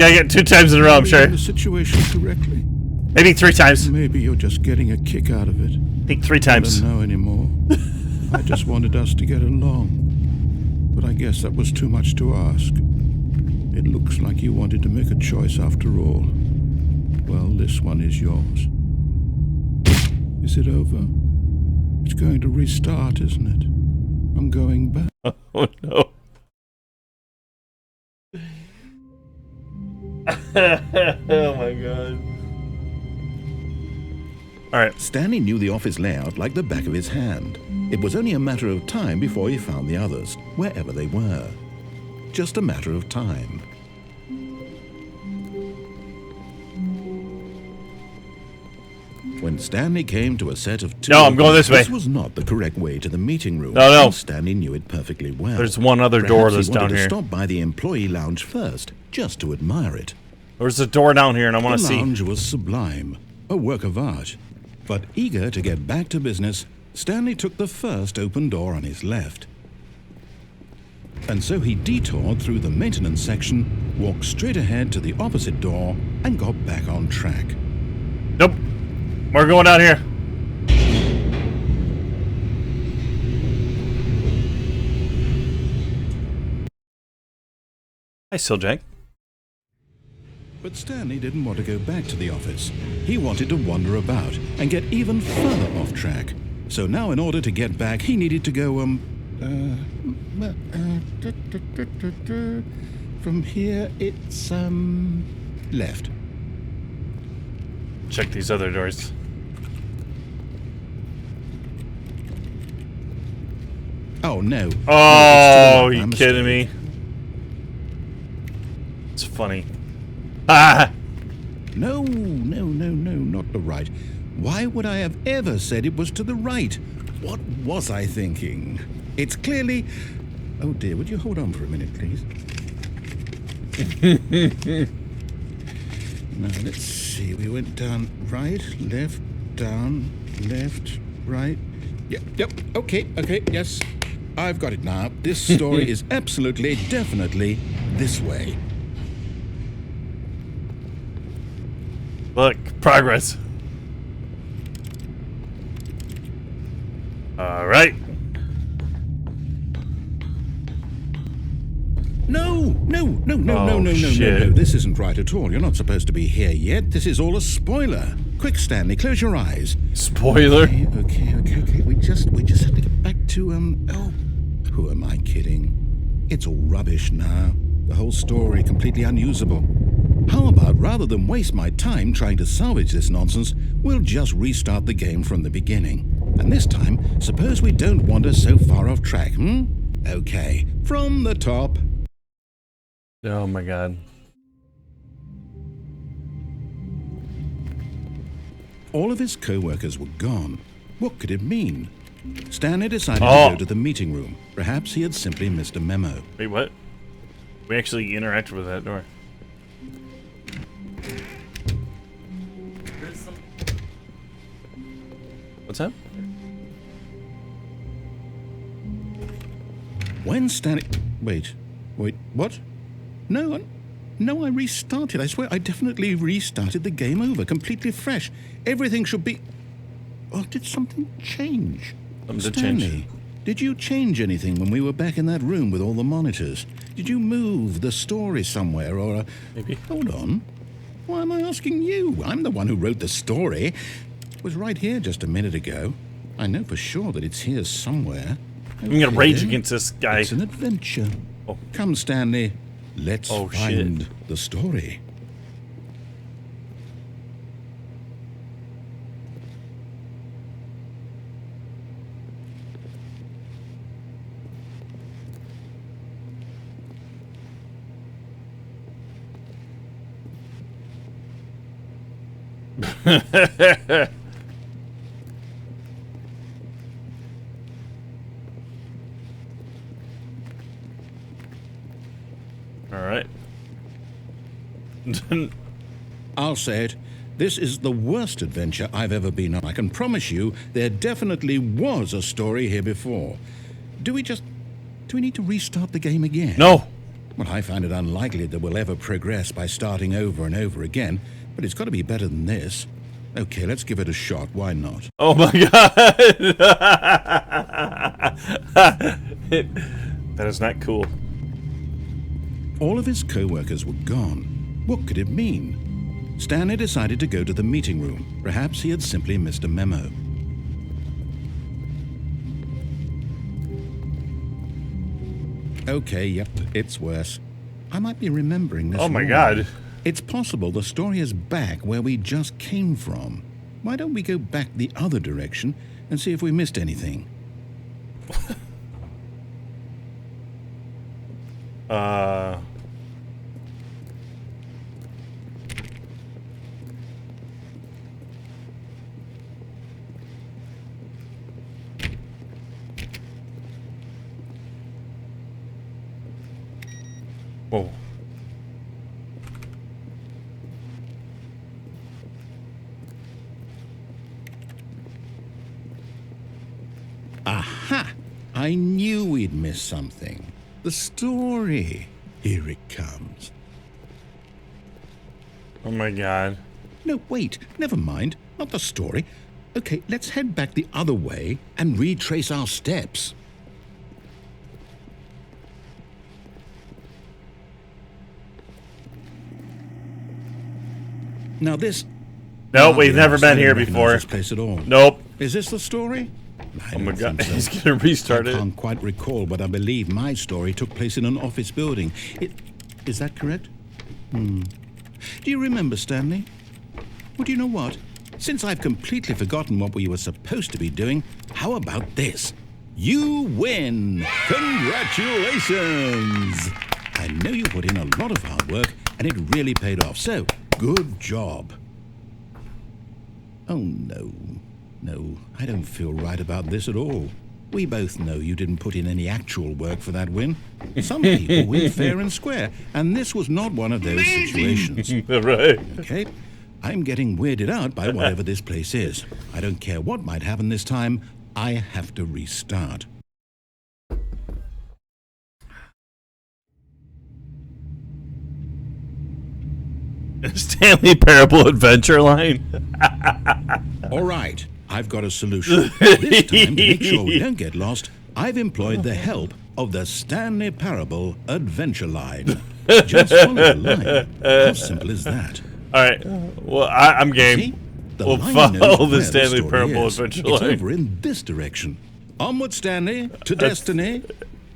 Yeah, I get 2 times in a row, I'm sure. The situation correctly. Maybe 3 times. Maybe you're just getting a kick out of it. I think 3 times. I don't know anymore. I just wanted us to get along. But I guess that was too much to ask. It looks like you wanted to make a choice after all. Well, this one is yours. Is it over? It's going to restart, isn't it? I'm going back. Oh, no. Oh, my God. Alright. Stanley knew the office layout like the back of his hand. It was only a matter of time before he found the others, wherever they were. Just a matter of time. When Stanley came to a set of 2... No, I'm going this way. This was not the correct way to the meeting room. No. Stanley knew it perfectly well. There's one other door that's down here. He wanted to stop by the employee lounge first, just to admire it. There's a door down here, and I want to see. The lounge was sublime, a work of art. But eager to get back to business, Stanley took the first open door on his left. And so he detoured through the maintenance section, walked straight ahead to the opposite door, and got back on track. Nope. We're going down here. Hi, Siljack. But Stanley didn't want to go back to the office. He wanted to wander about and get even further off track. So now in order to get back, he needed to go, from here, it's, left. Check these other doors. Oh, no. Oh, are you kidding me? It's funny. Ah! No, not the right. Why would I have ever said it was to the right? What was I thinking? It's clearly... Oh dear, would you hold on for a minute, please? Now, let's see. We went down right, left, down, left, right. Yep, okay, yes. I've got it now. This story is absolutely, definitely this way. Look, progress. All right. No. Shit. This isn't right at all. You're not supposed to be here yet. This is all a spoiler. Quick, Stanley, close your eyes. Spoiler. Okay. We just have to get back to, oh, who am I kidding? It's all rubbish now. The whole story completely unusable. How about, rather than waste my time trying to salvage this nonsense, we'll just restart the game from the beginning. And this time, suppose we don't wander so far off track, Okay, from the top. Oh my God. All of his co-workers were gone. What could it mean? Stanley decided to go to the meeting room. Perhaps he had simply missed a memo. Wait, what? We actually interacted with that door. What's that? When Stanley... Wait, what? No, I restarted. I swear, I definitely restarted the game over, completely fresh. Everything should be... Oh, did something change? Something did Stanley, change. Did you change anything when we were back in that room with all the monitors? Did you move the story somewhere, or... Maybe. Hold on. Why am I asking you? I'm the one who wrote the story. It was right here just a minute ago. I know for sure that it's here somewhere. I'm gonna rage against this guy. It's an adventure. Oh. Come, Stanley. Let's find the story. All right. I'll say it. This is the worst adventure I've ever been on. I can promise you there definitely was a story here before. Do we need to restart the game again? No. Well, I find it unlikely that we'll ever progress by starting over and over again, but it's got to be better than this. Okay, let's give it a shot. Why not? Oh my god! That is not cool. All of his co-workers were gone. What could it mean? Stanley decided to go to the meeting room. Perhaps he had simply missed a memo. Okay, yep, it's worse. I might be remembering this Oh my wrong. god. It's possible the story is back where we just came from. Why don't we go back the other direction and see if we missed anything? Whoa. Aha! I knew we'd miss something. The story. Here it comes. Oh my god. No, wait, never mind. Not the story. Okay, let's head back the other way and retrace our steps. Now this... Nope, we've never been I don't here recognize before. this place at all. Nope. Is this the story? I Oh my don't god. think so. He's gonna restart I it. can't quite recall, but I believe my story took place in an office building. Is that correct? Do you remember, Stanley? Well, do you know what? Since I've completely forgotten what we were supposed to be doing, how about this? You win! Congratulations! I know you put in a lot of hard work, and it really paid off, so good job. Oh, no. No, I don't feel right about this at all. We both know you didn't put in any actual work for that win. Some people win fair and square, and this was not one of those situations. Right. Okay? I'm getting weirded out by whatever this place is. I don't care what might happen this time. I have to restart. Stanley Parable Adventure Line. All right, I've got a solution. This time, to make sure we don't get lost, I've employed the help of the Stanley Parable Adventure Line. Just follow the line. How simple is that? Alright. Well, I'm game. See? The We'll line follow knows the where Stanley story Parable is. Adventure It's Line. over in this direction. Onward, Stanley, to destiny.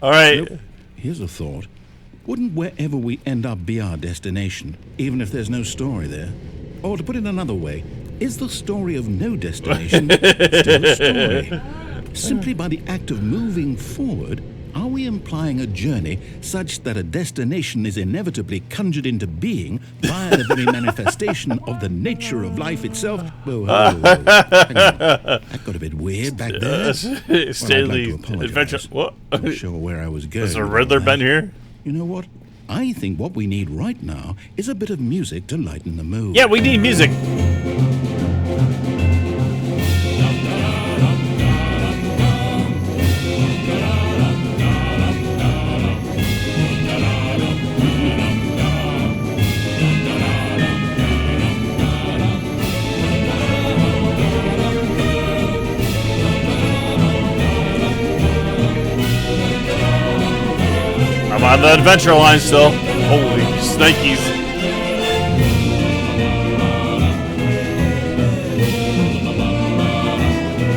Alright. Nope. Here's a thought. Wouldn't wherever we end up be our destination, even if there's no story there? Or to put it another way, is the story of no destination still a story? Simply by the act of moving forward, are we implying a journey such that a destination is inevitably conjured into being via the very manifestation of the nature of life itself? Whoa, whoa, whoa, whoa. Hang on. That got a bit weird back there. Stanley apologize. Adventure. What? Not sure where I was going. Has a with all Riddler that. been here? You know what? I think what we need right now is a bit of music to lighten the mood. Yeah, we need music. I'm on the adventure line still. Holy snakies.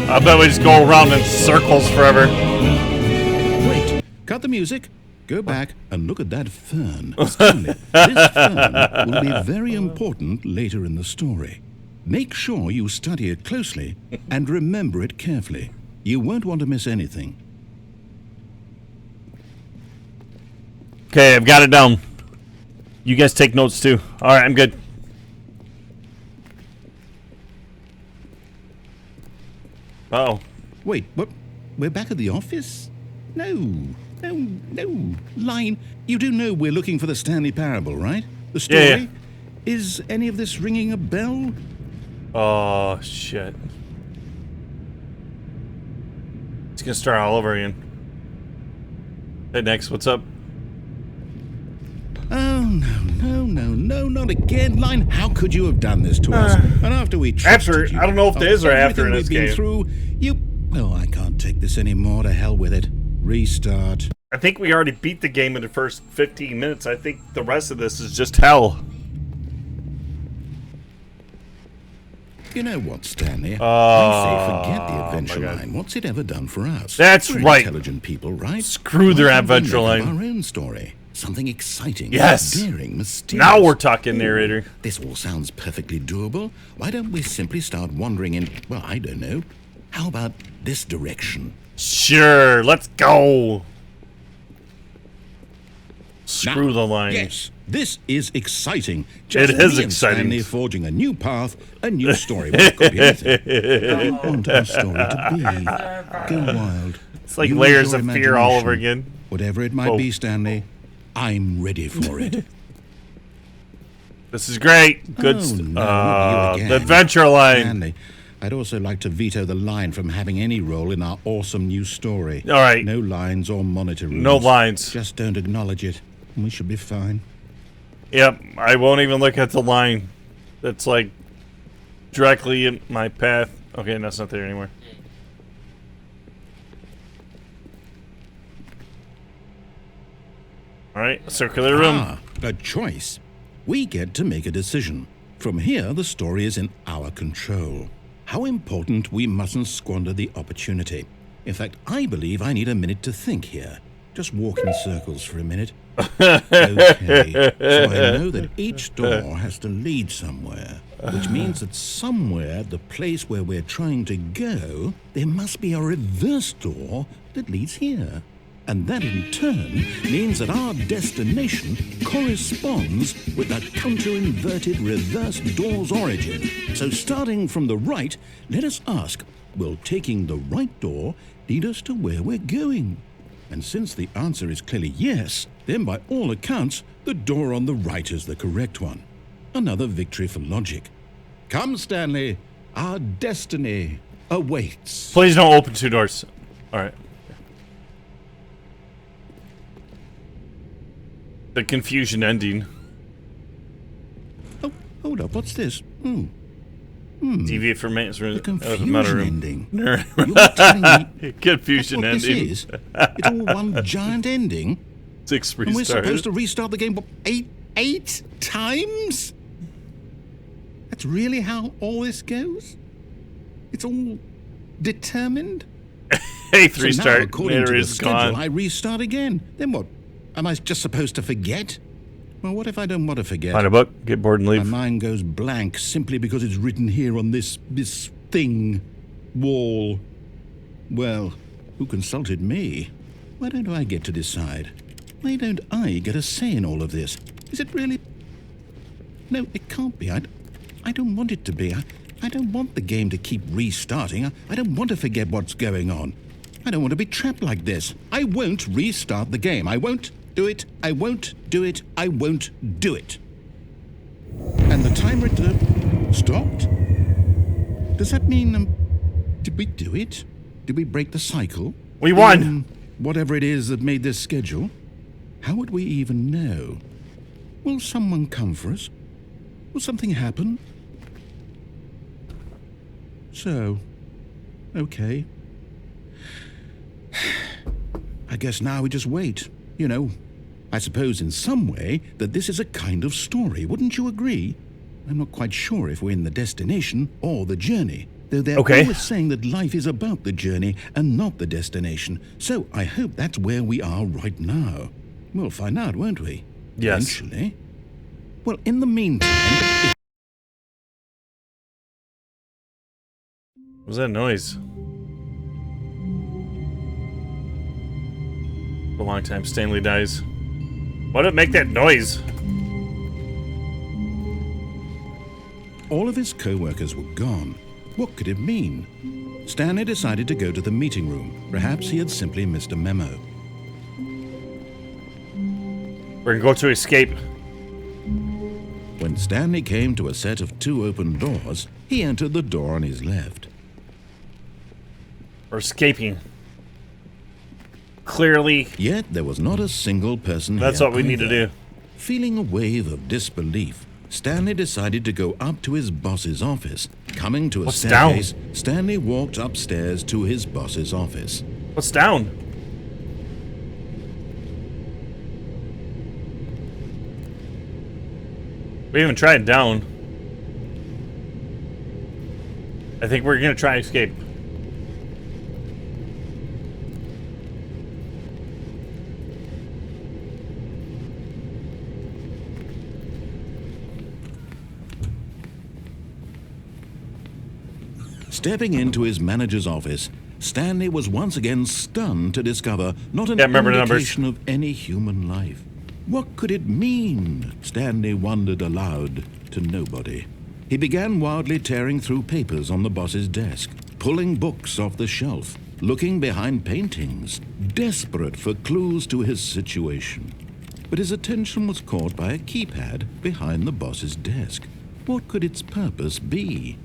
I bet we just go around in circles forever. Wait, cut the music. Go back and look at that fern. Stanley, this fern will be very important later in the story. Make sure you study it closely and remember it carefully. You won't want to miss anything. Okay, I've got it down. You guys take notes too. Alright, I'm good. Uh-oh. Wait, what? We're back at the office? No. Line, you do know we're looking for the Stanley Parable, right? The story? Yeah. Is any of this ringing a bell? Oh, shit. It's gonna start all over again. Hey, Nex, what's up? No, not again, Line. How could you have done this to us? And after we trusted you, I don't know if there is or after in this we've been game. through, Oh, I can't take this anymore. To hell with it. Restart. I think we already beat the game in the first 15 minutes. I think the rest of this is just hell. You know what, Stanley? I say forget the adventure line. What's it ever done for us? That's We're right. Intelligent people, right? Screw their Why can't we adventure make up line. Our own story. Something exciting. Yes. Daring, mysterious. Now we're talking, narrator. This all sounds perfectly doable. Why don't we simply start wandering in, well, I don't know. How about this direction? Sure, let's go. Screw Now, the line. Yes, this is exciting. Just It is me and exciting. Stanley forging a new path, a new story. Well, it could be anything. I want our story to be. Go wild. It's like Use layers your of fear all over imagination. again. Whatever it might Whoa. be, Stanley, I'm ready for it. This is great. Good. Oh, st- no, not you again. the adventure line. Stanley, I'd also like to veto the line from having any role in our awesome new story. All right. No lines or monitor rules. No lines. Just don't acknowledge it, and we should be fine. Yep, I won't even look at the line. That's like directly in my path. Okay, that's not there anymore. All right, circular room. Ah, a choice. We get to make a decision. From here, the story is in our control. How important we mustn't squander the opportunity. In fact, I believe I need a minute to think here. Just walk in circles for a minute. Okay, so I know that each door has to lead somewhere, which means that somewhere, the place where we're trying to go, there must be a reverse door that leads here. And that in turn means that our destination corresponds with that counter-inverted reverse door's origin. So starting from the right, let us ask, will taking the right door lead us to where we're going? And since the answer is clearly yes, then by all accounts, the door on the right is the correct one. Another victory for logic. Come, Stanley, our destiny awaits. Please don't open two doors. All right. The confusion ending. Oh, hold up, what's this? Deviate from maintenance room. The confusion room. ending. You're telling me confusion what ending. this is? It's all one giant ending? 6 And we're restart. supposed to restart the game, what, eight times? That's really how all this goes? It's all determined? Eighth So now, restart. according to There the is schedule, gone. I restart again. Then what? Am I just supposed to forget? Well, what if I don't want to forget? Find a book, get bored and My leave. mind goes blank simply because it's written here on this thing, wall. Well, who consulted me? Why don't I get to decide? Why don't I get a say in all of this? Is it really? No, it can't be. I don't want it to be. I don't want the game to keep restarting. I don't want to forget what's going on. I don't want to be trapped like this. I won't restart the game. I won't do it. I won't do it. I won't do it. And the timer stopped? Does that mean, did we do it? Did we break the cycle? We won. Whatever it is that made this schedule? How would we even know? Will someone come for us? Will something happen? So, okay. I guess now we just wait. You know, I suppose in some way that this is a kind of story. Wouldn't you agree? I'm not quite sure if we're in the destination or the journey, though they're Okay. always saying that life is about the journey and not the destination. So I hope that's where we are right now. We'll find out, won't we? Yes. Eventually. Well, in the meantime... What was that noise? A long time Stanley dies. Why did it make that noise? All of his co-workers were gone. What could it mean? Stanley decided to go to the meeting room. Perhaps he had simply missed a memo. We're gonna go to escape. When Stanley came to a set of 2 open doors, he entered the door on his left. We're escaping. Clearly, Yet there was not a single person that's here what we need to either. do. Feeling a wave of disbelief, Stanley decided to go up to his boss's office. Coming to a What's staircase, down? Stanley walked upstairs to his boss's office. What's down? We haven't tried down. I think we're gonna try escape. Stepping into his manager's office, Stanley was once again stunned to discover not an Can't remember the numbers. indication of any human life. What could it mean? Stanley wondered aloud to nobody. He began wildly tearing through papers on the boss's desk, pulling books off the shelf, looking behind paintings, desperate for clues to his situation. But his attention was caught by a keypad behind the boss's desk. What could its purpose be?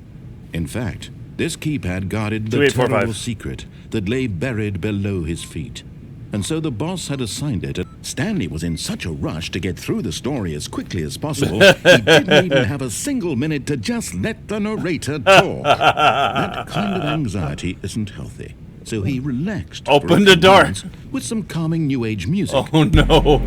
In fact, this keypad guarded the 2845. terrible secret that lay buried below his feet. And so the boss had assigned it. Stanley was in such a rush to get through the story as quickly as possible, he didn't even have a single minute to just let the narrator talk. That kind of anxiety isn't healthy. So he relaxed. for a Open the few door. moments with some calming new age music. Oh no.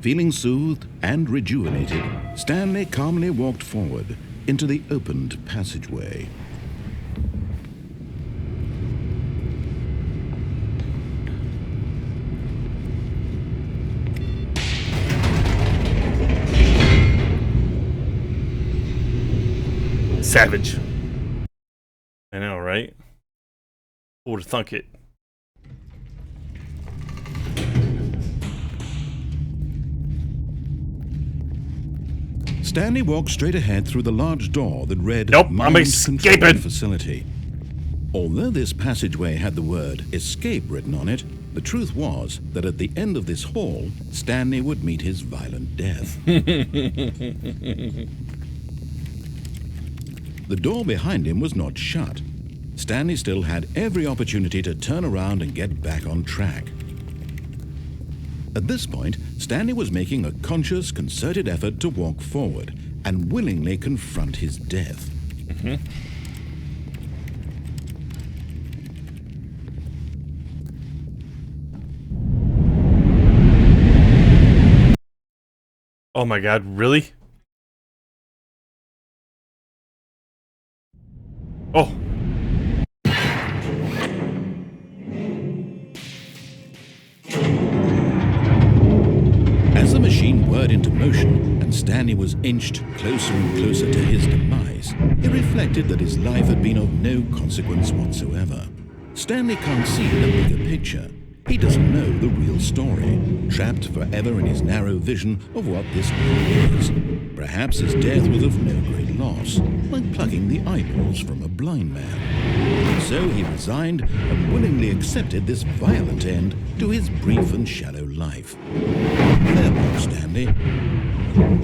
Feeling soothed and rejuvenated, Stanley calmly walked forward into the opened passageway. Savage. I know, right? Who would have thunk it? Stanley walked straight ahead through the large door that read Nope, I'm Mind escaping. Control Facility. Although this passageway had the word escape written on it, the truth was that at the end of this hall, Stanley would meet his violent death. The door behind him was not shut. Stanley still had every opportunity to turn around and get back on track. At this point, Stanley was making a conscious, concerted effort to walk forward and willingly confront his death. Oh my god, really? Oh. As the machine whirred into motion and Stanley was inched closer and closer to his demise, he reflected that his life had been of no consequence whatsoever. Stanley can't see the bigger picture. He doesn't know the real story, trapped forever in his narrow vision of what this world is. Perhaps his death was of no great loss, like plucking the eyeballs from a blind man. So he resigned and willingly accepted this violent end to his brief and shallow life. Farewell, Stanley.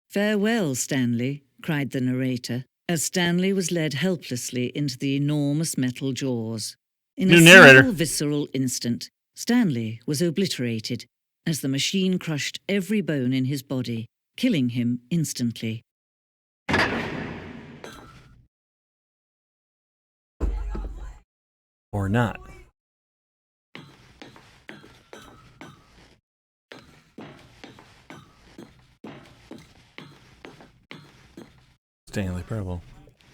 "Farewell, Stanley," cried the narrator, as Stanley was led helplessly into the enormous metal jaws. In New a narrator. single visceral instant, Stanley was obliterated as the machine crushed every bone in his body, killing him instantly. Or not. Stanley Parable.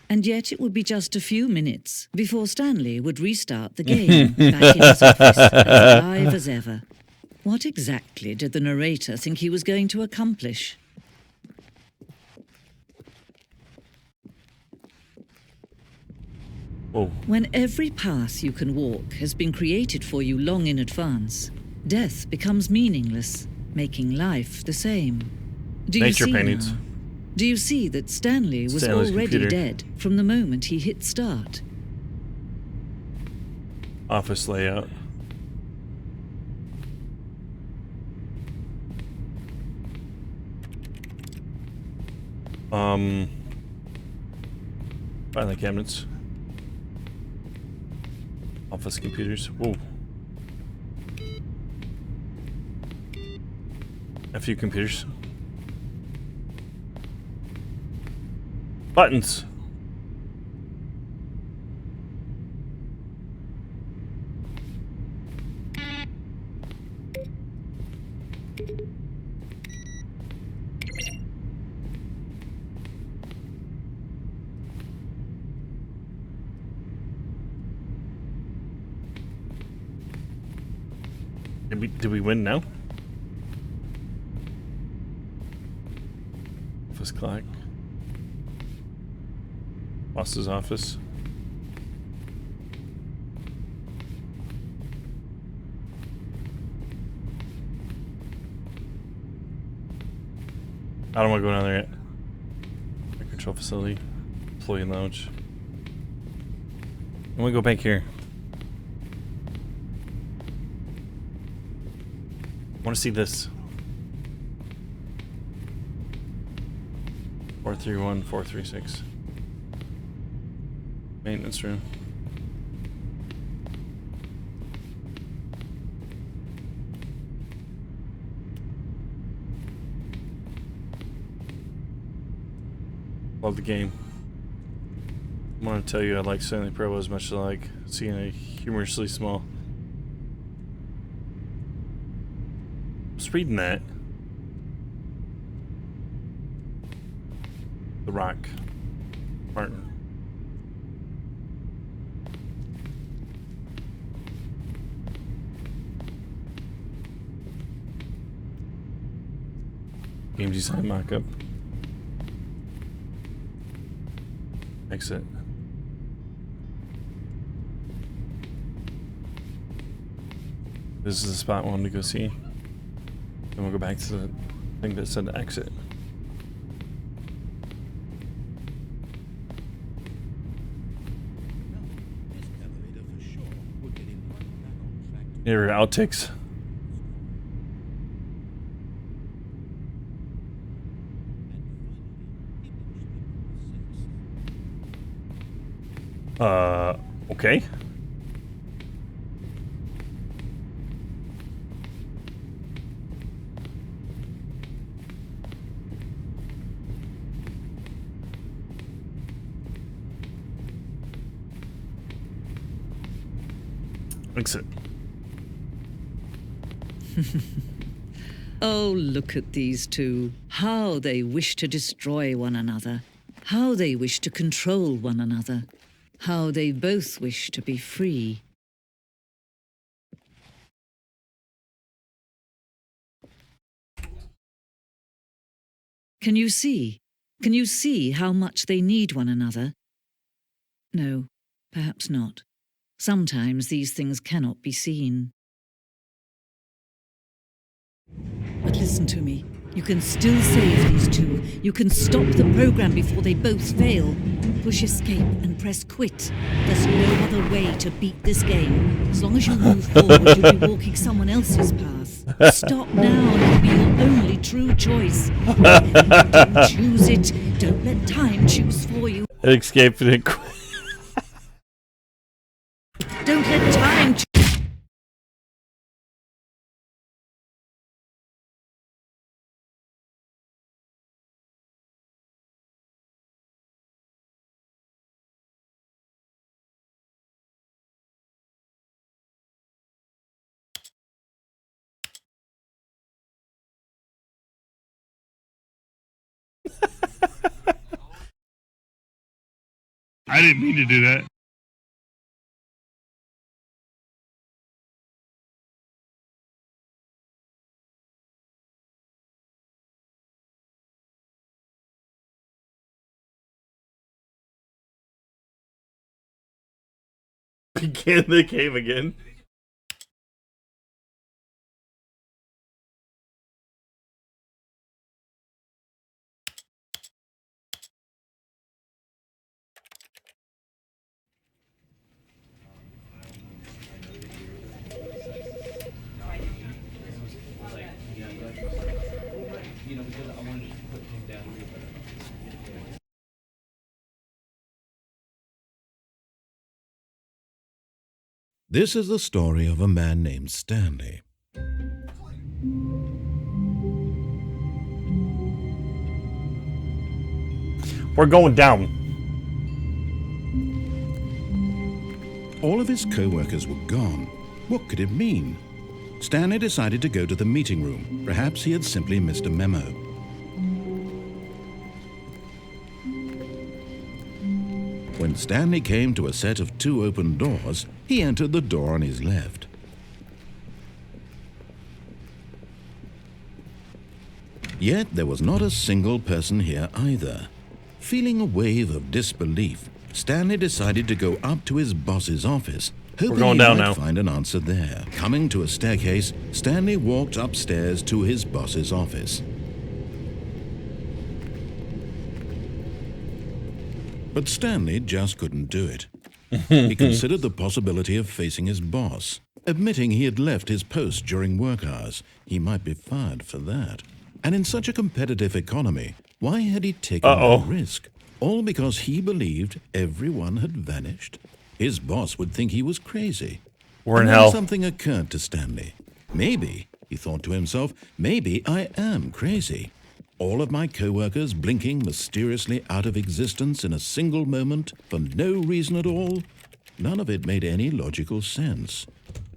And yet it would be just a few minutes before Stanley would restart the game back in his office, as alive as ever. What exactly did the narrator think he was going to accomplish? Whoa. When every path you can walk has been created for you long in advance, death becomes meaningless, making life the same. Do you Nature see paintings. now? Do you see that Stanley was Stanley's already computer. dead from the moment he hit start? Office layout. Find the cabinets. Office computers. Whoa. A few computers. Buttons. Did we win now? Office clock. Boss's office. I don't want to go down there yet. Control facility. Employee lounge. I want to go back here. I want to see this. 431, 436. Maintenance room. Love the game. I want to tell you I like Stanley Parable as much as I like seeing a humorously small. Just reading that. The Rock. Martin. Game design mock-up. Exit. This is the spot I wanted to go see. Then we'll go back to the thing that said exit. Here are outtakes. Okay. Exit. Oh, look at these two. How they wish to destroy one another. How they wish to control one another. How they both wish to be free. Can you see? Can you see how much they need one another? No, perhaps not. Sometimes these things cannot be seen. But listen to me. You can still save these two. You can stop the program before they both fail. Push escape and press quit. There's no other way to beat this game. As long as you move forward, you'll be walking someone else's path. Stop now and it'll be your only true choice. Don't choose it. Don't let time choose for you. Escape and quit. Don't let time choose. I didn't mean to do that. Begin the game again. because I wanted to put him down here. This is the story of a man named Stanley. We're going down. All of his co-workers were gone. What could it mean? Stanley decided to go to the meeting room. Perhaps he had simply missed a memo. When Stanley came to a set of 2 open doors, he entered the door on his left. Yet there was not a single person here either. Feeling a wave of disbelief, Stanley decided to go up to his boss's office, hoping going he down might now. find an answer there. Coming to a staircase, Stanley walked upstairs to his boss's office. But Stanley just couldn't do it. He considered the possibility of facing his boss. Admitting he had left his post during work hours, he might be fired for that. And in such a competitive economy, why had he taken that risk? All because he believed everyone had vanished? His boss would think he was crazy. We're in And then hell. something occurred to Stanley. Maybe, he thought to himself, maybe I am crazy. All of my co-workers blinking mysteriously out of existence in a single moment for no reason at all? None of it made any logical sense.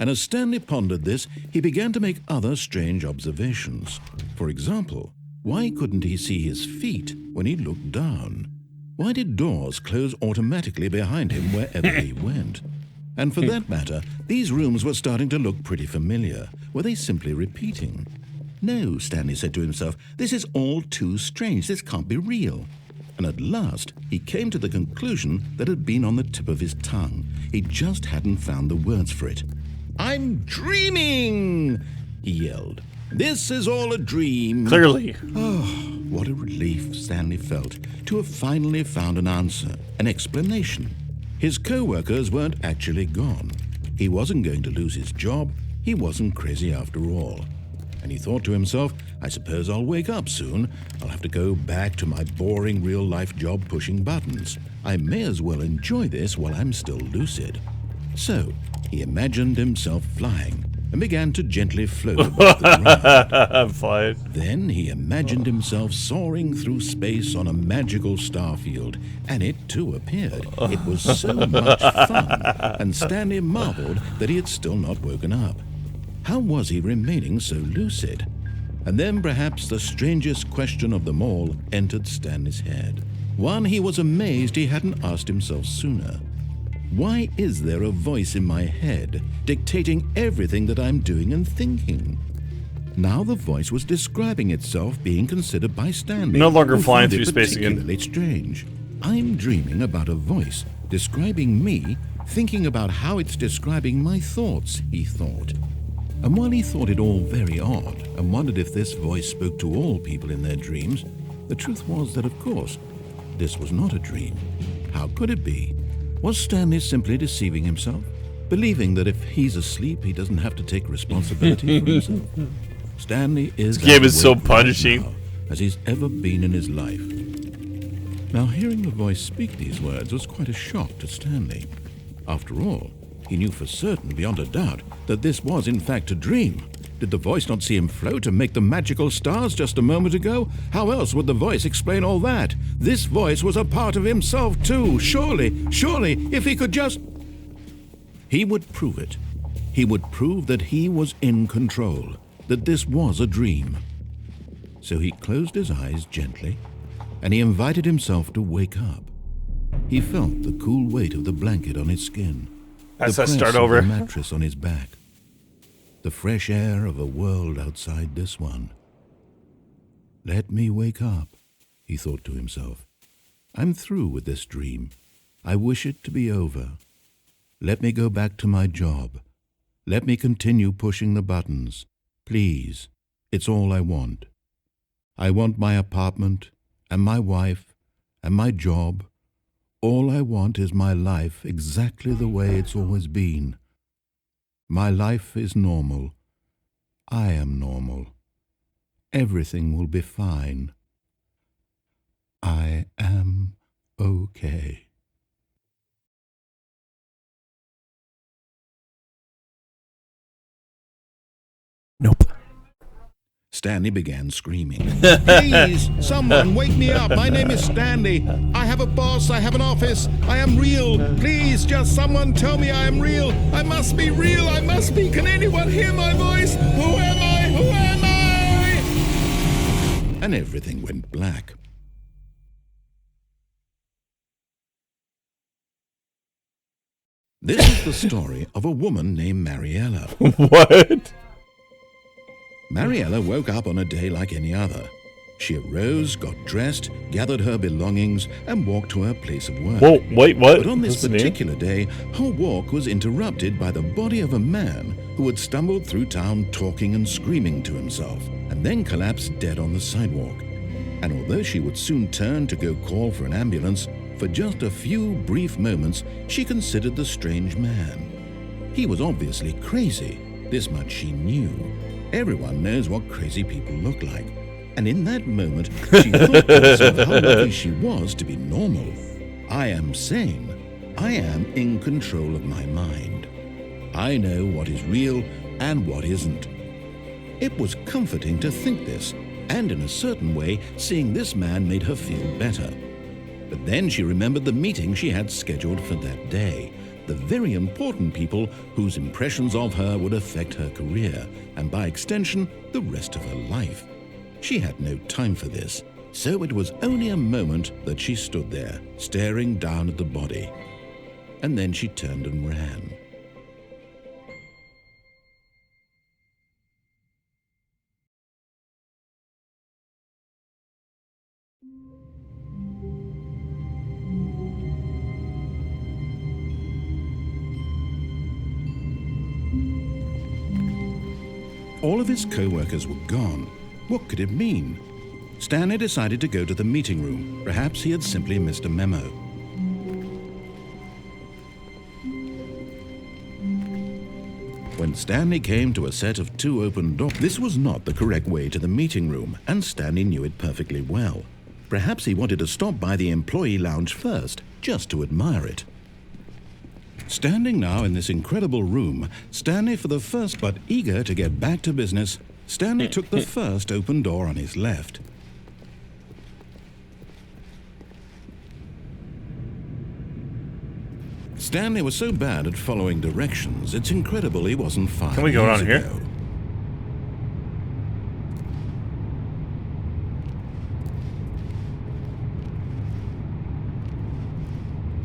And as Stanley pondered this, he began to make other strange observations. For example, why couldn't he see his feet when he looked down? Why did doors close automatically behind him wherever he went? And for that matter, these rooms were starting to look pretty familiar. Were they simply repeating? No, Stanley said to himself, this is all too strange. This can't be real. And at last, he came to the conclusion that had been on the tip of his tongue. He just hadn't found the words for it. I'm dreaming, he yelled. This is all a dream. Clearly. Oh, what a relief Stanley felt to have finally found an answer, an explanation. His co-workers weren't actually gone. He wasn't going to lose his job. He wasn't crazy after all. And he thought to himself, I suppose I'll wake up soon. I'll have to go back to my boring real-life job pushing buttons. I may as well enjoy this while I'm still lucid. So, he imagined himself flying and began to gently float above the ground. I'm fine. Then he imagined himself soaring through space on a magical starfield, and it too appeared. It was so much fun, and Stanley marveled that he had still not woken up. How was he remaining so lucid? And then perhaps the strangest question of them all entered Stanley's head. One he was amazed he hadn't asked himself sooner. Why is there a voice in my head dictating everything that I'm doing and thinking? Now the voice was describing itself being considered by Stanley. No longer who flying found it through space again. particularly strange. I'm dreaming about a voice describing me, thinking about how it's describing my thoughts, he thought. And while he thought it all very odd and wondered if this voice spoke to all people in their dreams, the truth was that, of course, this was not a dream. How could it be? Was Stanley simply deceiving himself, believing that if he's asleep, he doesn't have to take responsibility for himself? Stanley is This game as is so awake right punishing. now as he's ever been in his life. Now, hearing the voice speak these words was quite a shock to Stanley. After all, he knew for certain, beyond a doubt, that this was in fact a dream. Did the voice not see him float and make the magical stars just a moment ago? How else would the voice explain all that? This voice was a part of himself too. Surely, if he could just... He would prove it. He would prove that he was in control, that this was a dream. So he closed his eyes gently, and he invited himself to wake up. He felt the cool weight of the blanket on his skin, As the I press start of over. the mattress on his back, the fresh air of a world outside this one. Let me wake up, he thought to himself. I'm through with this dream. I wish it to be over. Let me go back to my job. Let me continue pushing the buttons. Please, it's all I want. I want my apartment and my wife and my job. All I want is my life exactly the way it's always been. My life is normal. I am normal. Everything will be fine. I am okay. Nope. Stanley began screaming. Please, someone wake me up. My name is Stanley. I have a boss. I have an office. I am real. Please, just someone tell me I am real. I must be real. I must be. Can anyone hear my voice? Who am I? Who am I? And everything went black. This is the story of a woman named Mariella. What? Mariella woke up on a day like any other. She arose, got dressed, gathered her belongings, and walked to her place of work. Whoa, wait, what? But on this What's the name? particular day, her walk was interrupted by the body of a man who had stumbled through town talking and screaming to himself, and then collapsed dead on the sidewalk. And although she would soon turn to go call for an ambulance, for just a few brief moments she considered the strange man. He was obviously crazy, this much she knew. Everyone knows what crazy people look like. And in that moment, she thought to herself how lucky she was to be normal. I am sane. I am in control of my mind. I know what is real and what isn't. It was comforting to think this, and in a certain way, seeing this man made her feel better. But then she remembered the meeting she had scheduled for that day. The very important people whose impressions of her would affect her career, and by extension, the rest of her life. She had no time for this, so it was only a moment that she stood there, staring down at the body. And then she turned and ran. All of his co-workers were gone. What could it mean? Stanley decided to go to the meeting room. Perhaps he had simply missed a memo. When Stanley came to a set of 2 open doors, this was not the correct way to the meeting room, and Stanley knew it perfectly well. Perhaps he wanted to stop by the employee lounge first, just to admire it. Standing now in this incredible room, Stanley for the first, but eager to get back to business, Stanley took the first open door on his left. Stanley was so bad at following directions, it's incredible he wasn't 5 years ago. Can we go around here?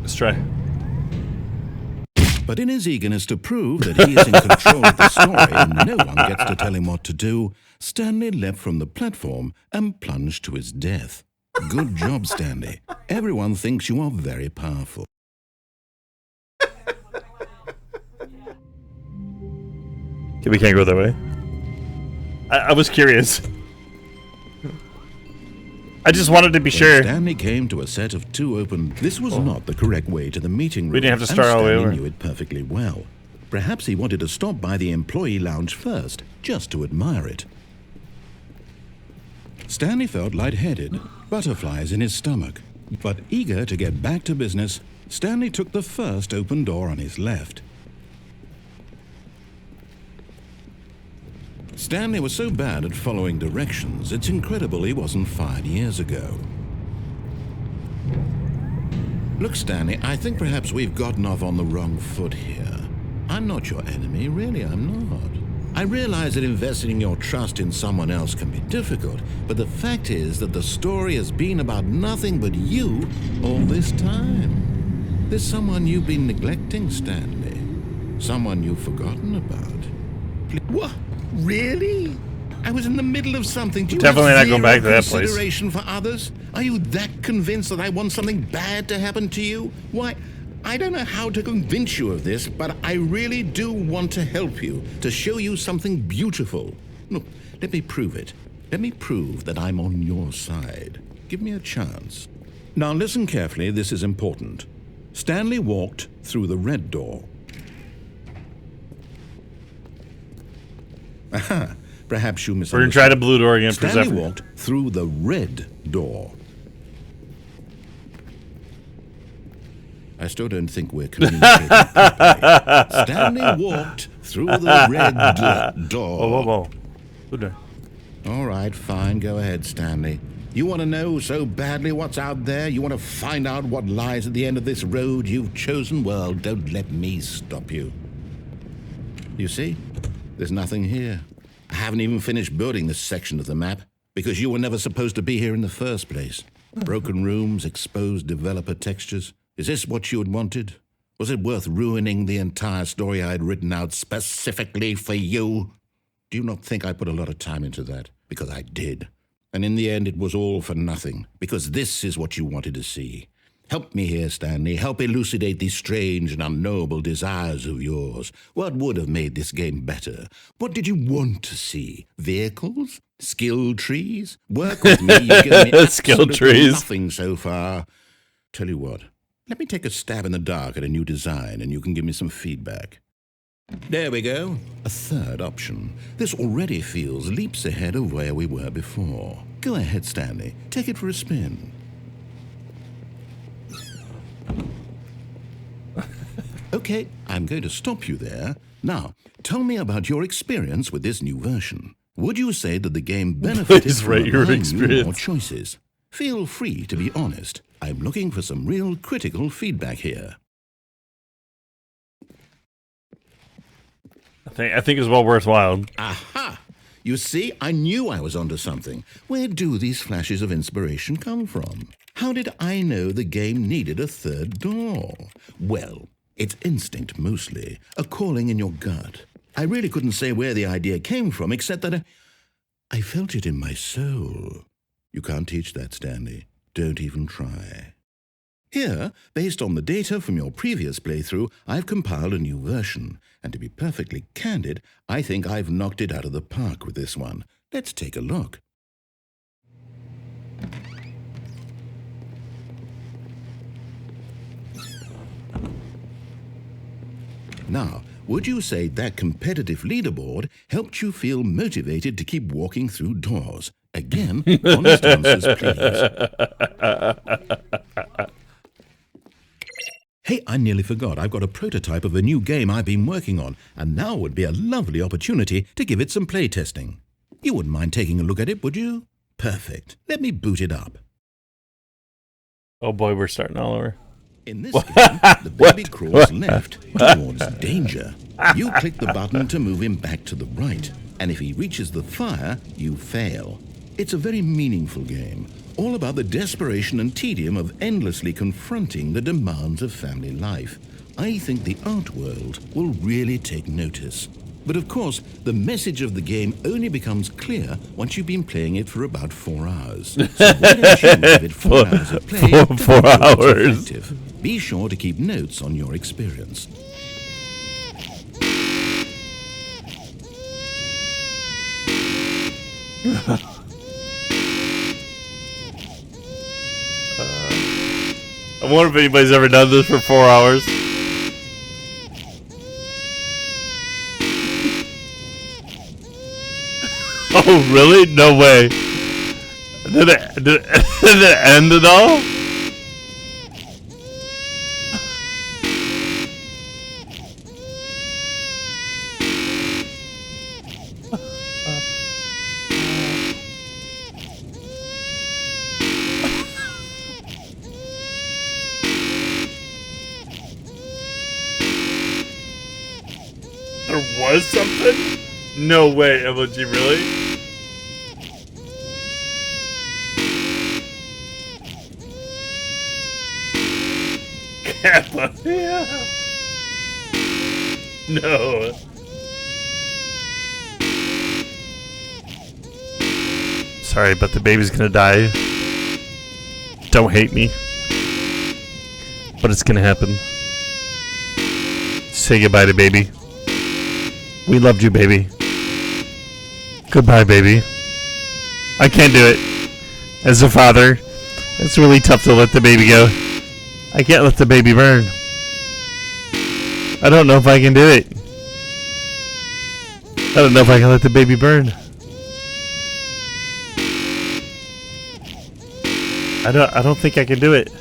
Let's try. But in his eagerness to prove that he is in control of the story and no one gets to tell him what to do, Stanley leapt from the platform and plunged to his death. Good job, Stanley. Everyone thinks you are very powerful. Okay, we can't go that way. I was curious. I just wanted to be sure. Stanley came to a set of 2 open. This was not the correct way to the meeting room. We didn't have to start all the way over. Stanley knew it perfectly well. Perhaps he wanted to stop by the employee lounge first, just to admire it. Stanley felt lightheaded, butterflies in his stomach. But eager to get back to business, Stanley took the first open door on his left. Stanley was so bad at following directions, it's incredible he wasn't 5 years ago. Look, Stanley, I think perhaps we've gotten off on the wrong foot here. I'm not your enemy, really, I'm not. I realize that investing your trust in someone else can be difficult, but the fact is that the story has been about nothing but you all this time. There's someone you've been neglecting, Stanley. Someone you've forgotten about. What? Really? I was in the middle of something. Do you Definitely have not going back to that place. consideration for others? Are you that convinced that I want something bad to happen to you? Why, I don't know how to convince you of this, but I really do want to help you, to show you something beautiful. Look, let me prove it. Let me prove that I'm on your side. Give me a chance. Now listen carefully, this is important. Stanley walked through the red door. Aha! Perhaps you We're misunderstood. gonna try the blue door again for Stanley Zephyr. walked through the red door. I still don't think we're communicating properly. Stanley walked through the red door. Whoa. Blue door. All right, fine. Go ahead, Stanley. You want to know so badly what's out there? You want to find out what lies at the end of this road you've chosen? Well, don't let me stop you. You see? There's nothing here. I haven't even finished building this section of the map because you were never supposed to be here in the first place. Broken rooms, exposed developer textures. Is this what you had wanted? Was it worth ruining the entire story I had written out specifically for you? Do you not think I put a lot of time into that? Because I did. And in the end, it was all for nothing, because this is what you wanted to see. Help me here, Stanley. Help elucidate these strange and unknowable desires of yours. What would have made this game better? What did you want to see? Vehicles? Skill trees? Work with me. You've given me Skill trees. nothing so far. Tell you what, let me take a stab in the dark at a new design, and you can give me some feedback. There we go. A third option. This already feels leaps ahead of where we were before. Go ahead, Stanley. Take it for a spin. Okay, I'm going to stop you there. Now, tell me about your experience with this new version. Would you say that the game benefited Please from rate your allowing you experience. more choices? Feel free to be honest. I'm looking for some real critical feedback here. I think it's well worthwhile. Aha! You see, I knew I was onto something. Where do these flashes of inspiration come from? How did I know the game needed a third door? Well, it's instinct mostly, a calling in your gut. I really couldn't say where the idea came from, except that I felt it in my soul. You can't teach that, Stanley. Don't even try. Here, based on the data from your previous playthrough, I've compiled a new version. And to be perfectly candid, I think I've knocked it out of the park with this one. Let's take a look. Now, would you say that competitive leaderboard helped you feel motivated to keep walking through doors? Again, honest answers, please. Hey, I nearly forgot. I've got a prototype of a new game I've been working on, and now would be a lovely opportunity to give it some playtesting. You wouldn't mind taking a look at it, would you? Perfect. Let me boot it up. Oh boy, we're starting all over. In this game, the baby crawls left towards danger. You click the button to move him back to the right, and if he reaches the fire, you fail. It's a very meaningful game, all about the desperation and tedium of endlessly confronting the demands of family life. I think the art world will really take notice. But of course, the message of the game only becomes clear once you've been playing it for about 4 hours. So why don't you give it 4 hours of play to Four make sure it's hours. effective? Be sure to keep notes on your experience. I wonder if anybody's ever done this for 4 hours. Oh, really? No way. Did it end at all? There was something? No way, emoji, really? Kappa. Yeah. No. Sorry, but the baby's gonna die. Don't hate me. But it's gonna happen. Say goodbye to baby. We loved you, baby. Goodbye, baby. I can't do it. As a father, it's really tough to let the baby go. I can't let the baby burn. I don't know if I can do it. I don't know if I can let the baby burn. I don't think I can do it.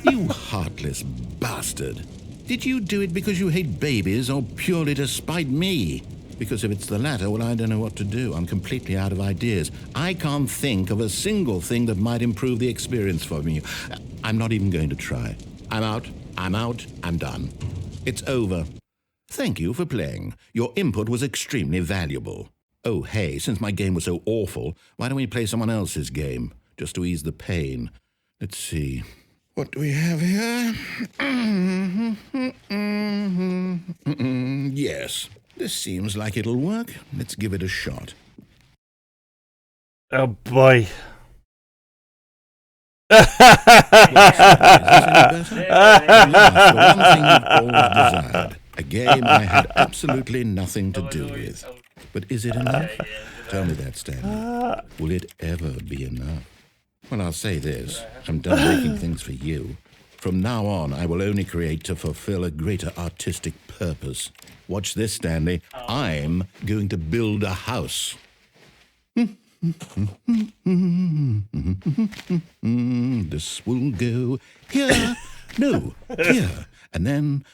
You heartless bastard. Did you do it because you hate babies or purely to spite me? Because if it's the latter, well, I don't know what to do. I'm completely out of ideas. I can't think of a single thing that might improve the experience for me. I'm not even going to try. I'm out. I'm done. It's over. Thank you for playing. Your input was extremely valuable. Oh, hey, since my game was so awful, why don't we play someone else's game, just to ease the pain? Let's see. What do we have here? Yes, this seems like it'll work. Let's give it a shot. Oh boy. Is this any better? At last, the one thing you've always desired. A game I had absolutely nothing to do with. But is it enough? Tell me that, Stanley. Will it ever be enough? Well, I'll say this. I'm done making things for you. From now on, I will only create to fulfill a greater artistic purpose. Watch this, Stanley. I'm going to build a house. This will go here. No, here. And then...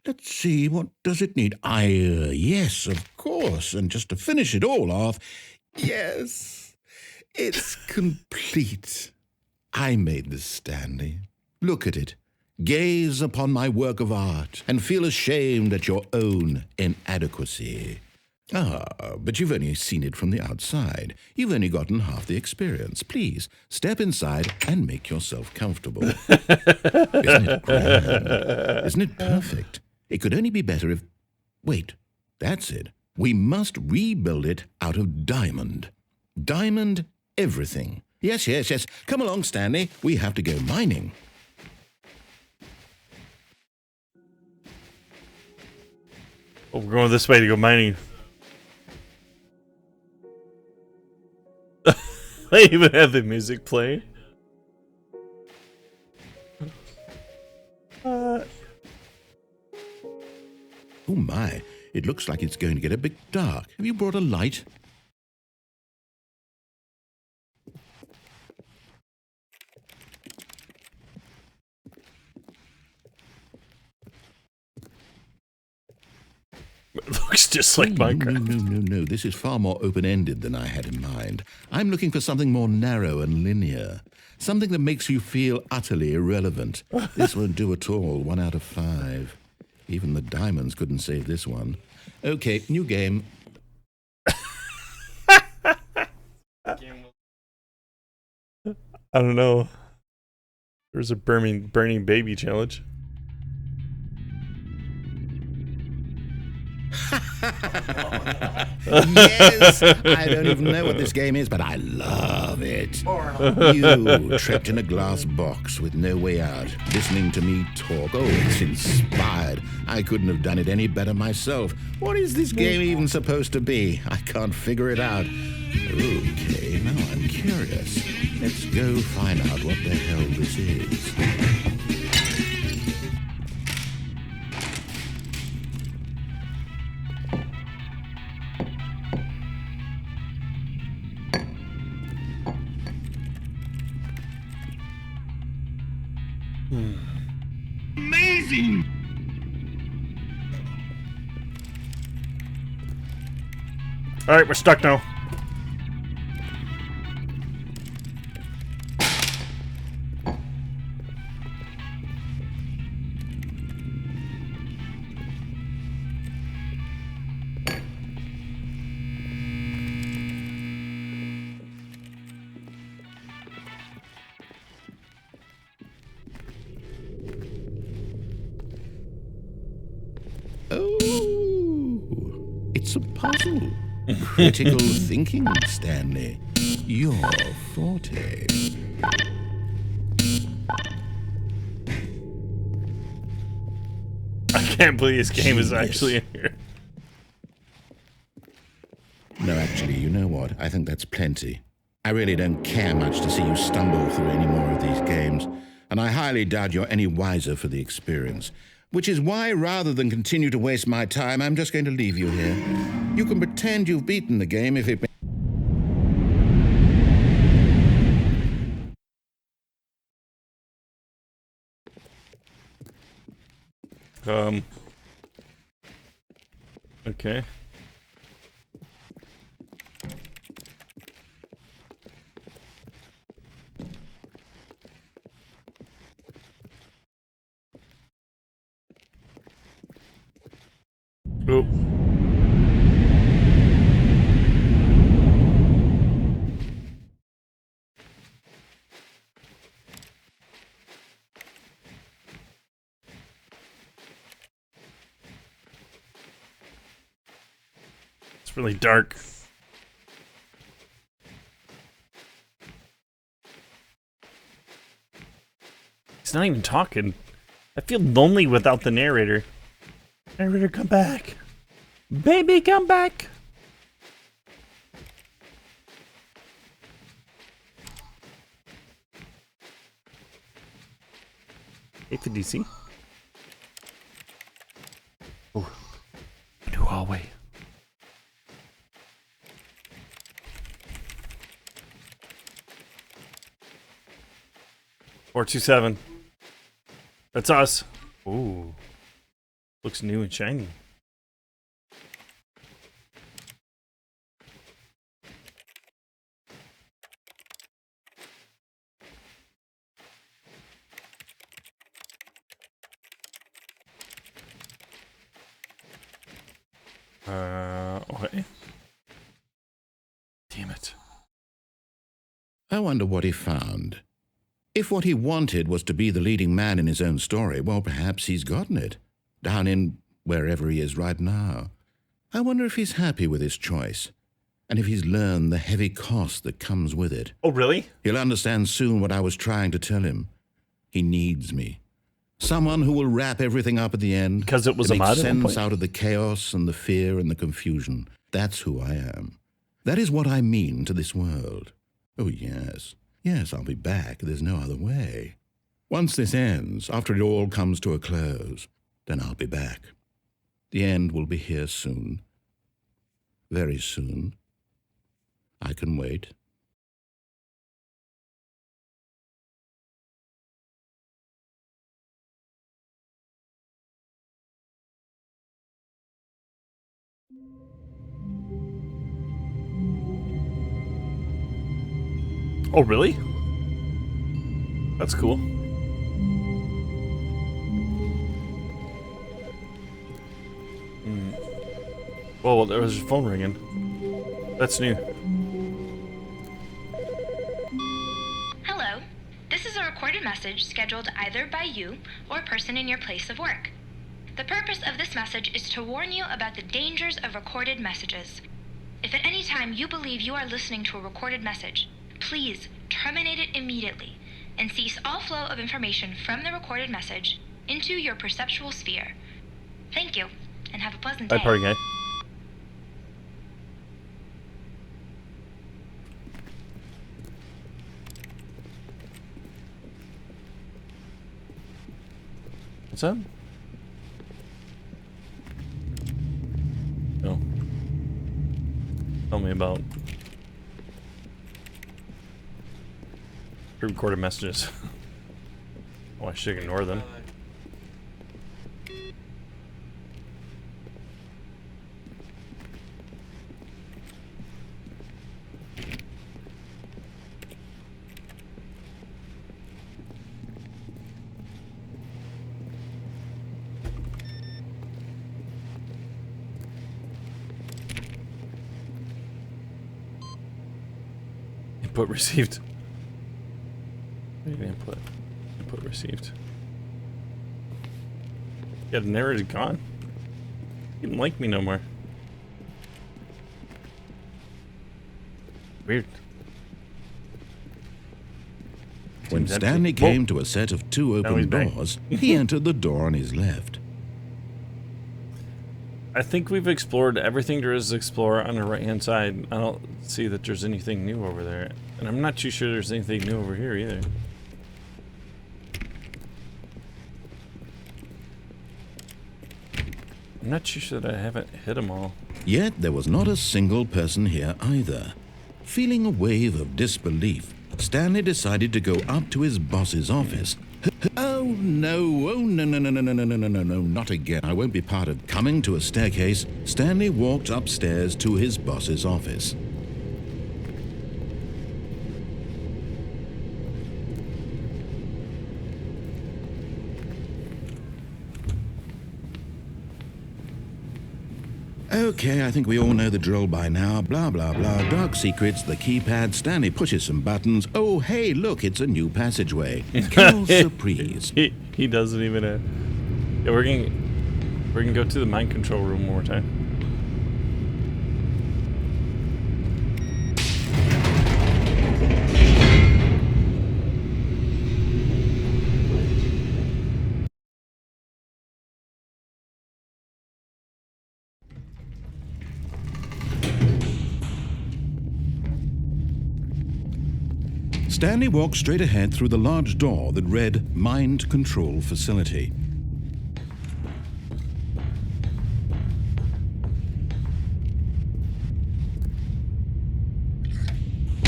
Let's see, what does it need? Yes, of course. And just to finish it all off, yes, it's complete. I made this, Stanley. Look at it. Gaze upon my work of art and feel ashamed at your own inadequacy. But you've only seen it from the outside. You've only gotten half the experience. Please, step inside and make yourself comfortable. Isn't it grand? Isn't it perfect? It could only be better if... Wait, that's it. We must rebuild it out of diamond. Diamond everything. Yes. Come along, Stanley. We have to go mining. Oh, we're going this way to go mining. They even have the music playing. Oh my, it looks like it's going to get a bit dark. Have you brought a light? It looks just like Minecraft. No. This is far more open-ended than I had in mind. I'm looking for something more narrow and linear. Something that makes you feel utterly irrelevant. This won't do at all. 1 out of 5. Even the diamonds couldn't save this one. Okay, new game. I don't know. There's a burning baby challenge. Yes, I don't even know what this game is, but I love it. You trapped in a glass box with no way out, listening to me talk. Oh, it's inspired. I couldn't have done it any better myself. What is this game even supposed to be? I can't figure it out. Okay, now I'm curious. Let's go find out what the hell this is. Amazing! Alright, we're stuck now. Oh, it's a puzzle. Critical thinking, Stanley. Your forte. I can't believe this game is actually in here. No, actually, you know what? I think that's plenty. I really don't care much to see you stumble through any more of these games, and I highly doubt you're any wiser for the experience. Which is why, rather than continue to waste my time, I'm just going to leave you here. You can pretend you've beaten the game if it... Okay. Oh. It's really dark. He's not even talking. I feel lonely without the narrator. Narrator, come back. Baby, come back. A50C. Oh, new hallway. Four 2-7. That's us. Ooh, looks new and shiny. Okay. Damn it. I wonder what he found. If what he wanted was to be the leading man in his own story, well, perhaps he's gotten it. Down in wherever he is right now. I wonder if he's happy with his choice. And if he's learned the heavy cost that comes with it. Oh, really? He'll understand soon what I was trying to tell him. He needs me. Someone who will wrap everything up at the end. Because it was to a make mod at one sense point? out of the chaos and the fear and the confusion. That's who I am. That is what I mean to this world. Oh, yes. Yes, I'll be back. There's no other way. Once this ends, after it all comes to a close, then I'll be back. The end will be here soon. Very soon. I can wait. Oh, really? That's cool. Whoa, there was a phone ringing. That's new. Hello. This is a recorded message scheduled either by you or a person in your place of work. The purpose of this message is to warn you about the dangers of recorded messages. If at any time you believe you are listening to a recorded message, please terminate it immediately and cease all flow of information from the recorded message into your perceptual sphere. Thank you, and have a pleasant day. Hi, party guy. What's up? No. Tell me about pre-recorded messages. Oh, I should ignore them. Input received. Input. Input received. Yeah, the narrator's gone. He didn't like me no more. Weird. When Seems empty. Stanley Whoa. came to a set of two Now open he's back. doors, he entered the door on his left. I think we've explored everything there is to explore on the right hand side. I don't see that there's anything new over there. And I'm not too sure there's anything new over here either. I'm not too sure that I haven't hit them all. Yet there was not a single person here either. Feeling a wave of disbelief, Stanley decided to go up to his boss's office. Oh no, not again. I won't be part of coming to a staircase. Stanley walked upstairs to his boss's office. Okay, I think we all know the drill by now. Blah, blah, blah. Dark secrets, the keypad. Stanley pushes some buttons. Oh, hey, look, it's a new passageway. Quelle surprise. He doesn't even... Yeah, we're gonna go to the mind control room one more time. Stanley walked straight ahead through the large door that read Mind Control Facility.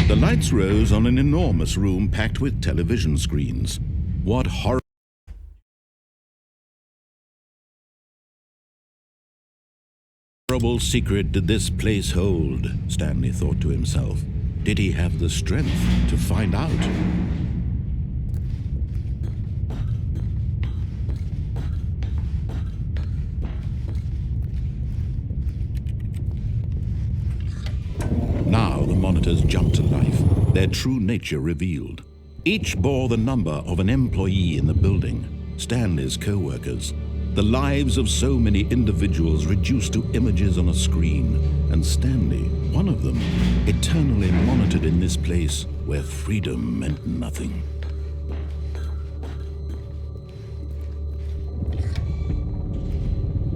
The lights rose on an enormous room packed with television screens. What horrible secret did this place hold? Stanley thought to himself. Did he have the strength to find out? Now the monitors jumped to life, their true nature revealed. Each bore the number of an employee in the building, Stanley's co-workers. The lives of so many individuals reduced to images on a screen, and Stanley, one of them, eternally monitored in this place where freedom meant nothing.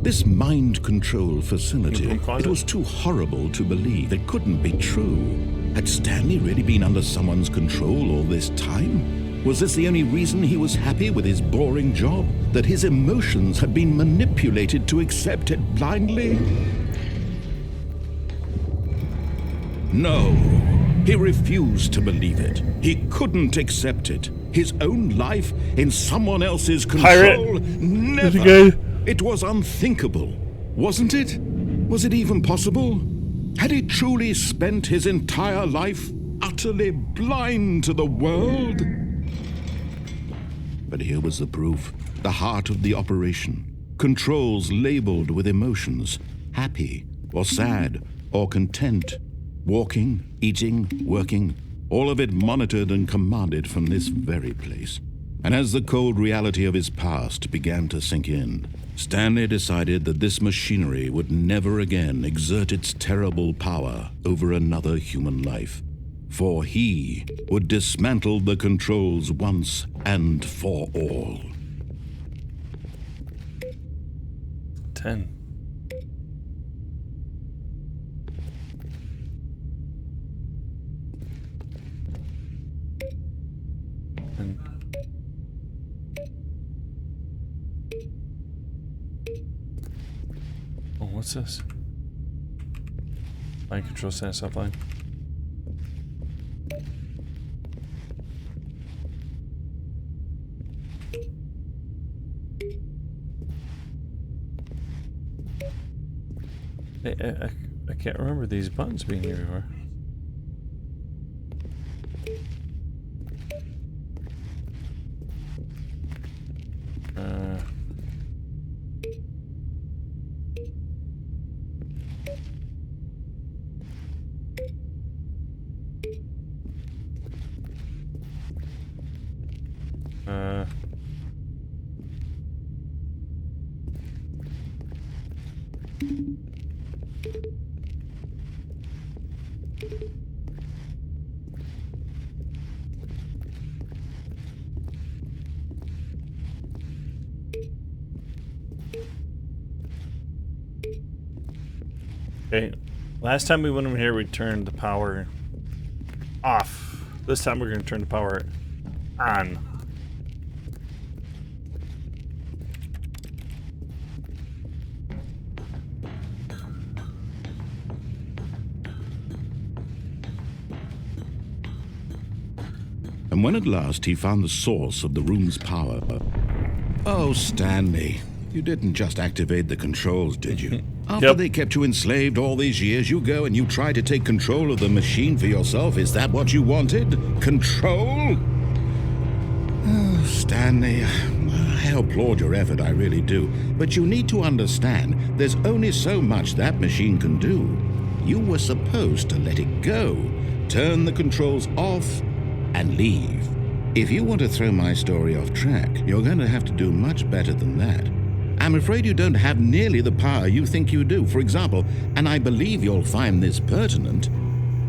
This mind control facility, it was too horrible to believe. It couldn't be true. Had Stanley really been under someone's control all this time? Was this the only reason he was happy with his boring job? That his emotions had been manipulated to accept it blindly? No, he refused to believe it. He couldn't accept it. His own life in someone else's control? Never. It was unthinkable, wasn't it? Was it even possible? Had he truly spent his entire life utterly blind to the world? But here was the proof. The heart of the operation. Controls labeled with emotions. Happy or sad or content. Walking, eating, working. All of it monitored and commanded from this very place. And as the cold reality of his past began to sink in, Stanley decided that this machinery would never again exert its terrible power over another human life. For he would dismantle the controls once and for all. 10. Oh, what's this? Mind control status offline. I can't remember these buttons being here before. Okay, last time we went over here, we turned the power off. This time we're going to turn the power on. And when at last he found the source of the room's power... Oh, Stanley, you didn't just activate the controls, did you? After they kept you enslaved all these years, you go and you try to take control of the machine for yourself. Is that what you wanted? Control? Oh, Stanley, I applaud your effort, I really do. But you need to understand, there's only so much that machine can do. You were supposed to let it go, turn the controls off, and leave. If you want to throw my story off track, you're going to have to do much better than that. I'm afraid you don't have nearly the power you think you do. For example, and I believe you'll find this pertinent,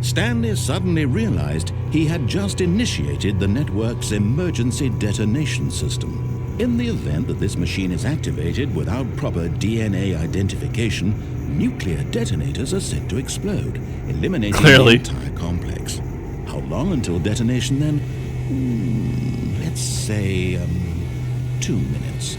Stanley suddenly realized he had just initiated the network's emergency detonation system. In the event that this machine is activated without proper DNA identification, nuclear detonators are set to explode, eliminating the entire complex. How long until detonation then? Let's say, 2 minutes.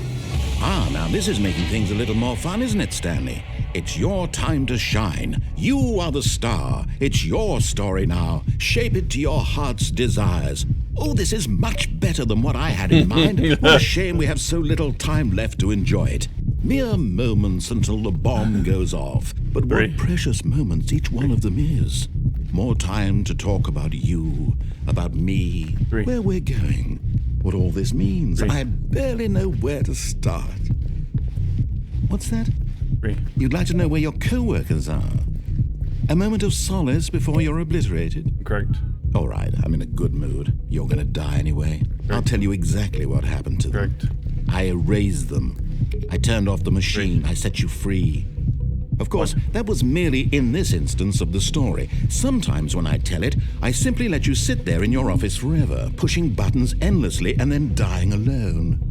Now this is making things a little more fun, isn't it, Stanley? It's your time to shine. You are the star. It's your story now. Shape it to your heart's desires. Oh, this is much better than what I had in mind. What a shame we have so little time left to enjoy it. Mere moments until the bomb goes off. But what precious moments each one of them is. More time to talk about you, about me, where we're going, what all this means. I barely know where to start. What's that? You'd like to know where your co-workers are? A moment of solace before you're obliterated? Correct. All right, I'm in a good mood. You're going to die anyway. I'll tell you exactly what happened to them. I erased them. I turned off the machine. I set you free. Of course, that was merely in this instance of the story. Sometimes when I tell it, I simply let you sit there in your office forever, pushing buttons endlessly and then dying alone.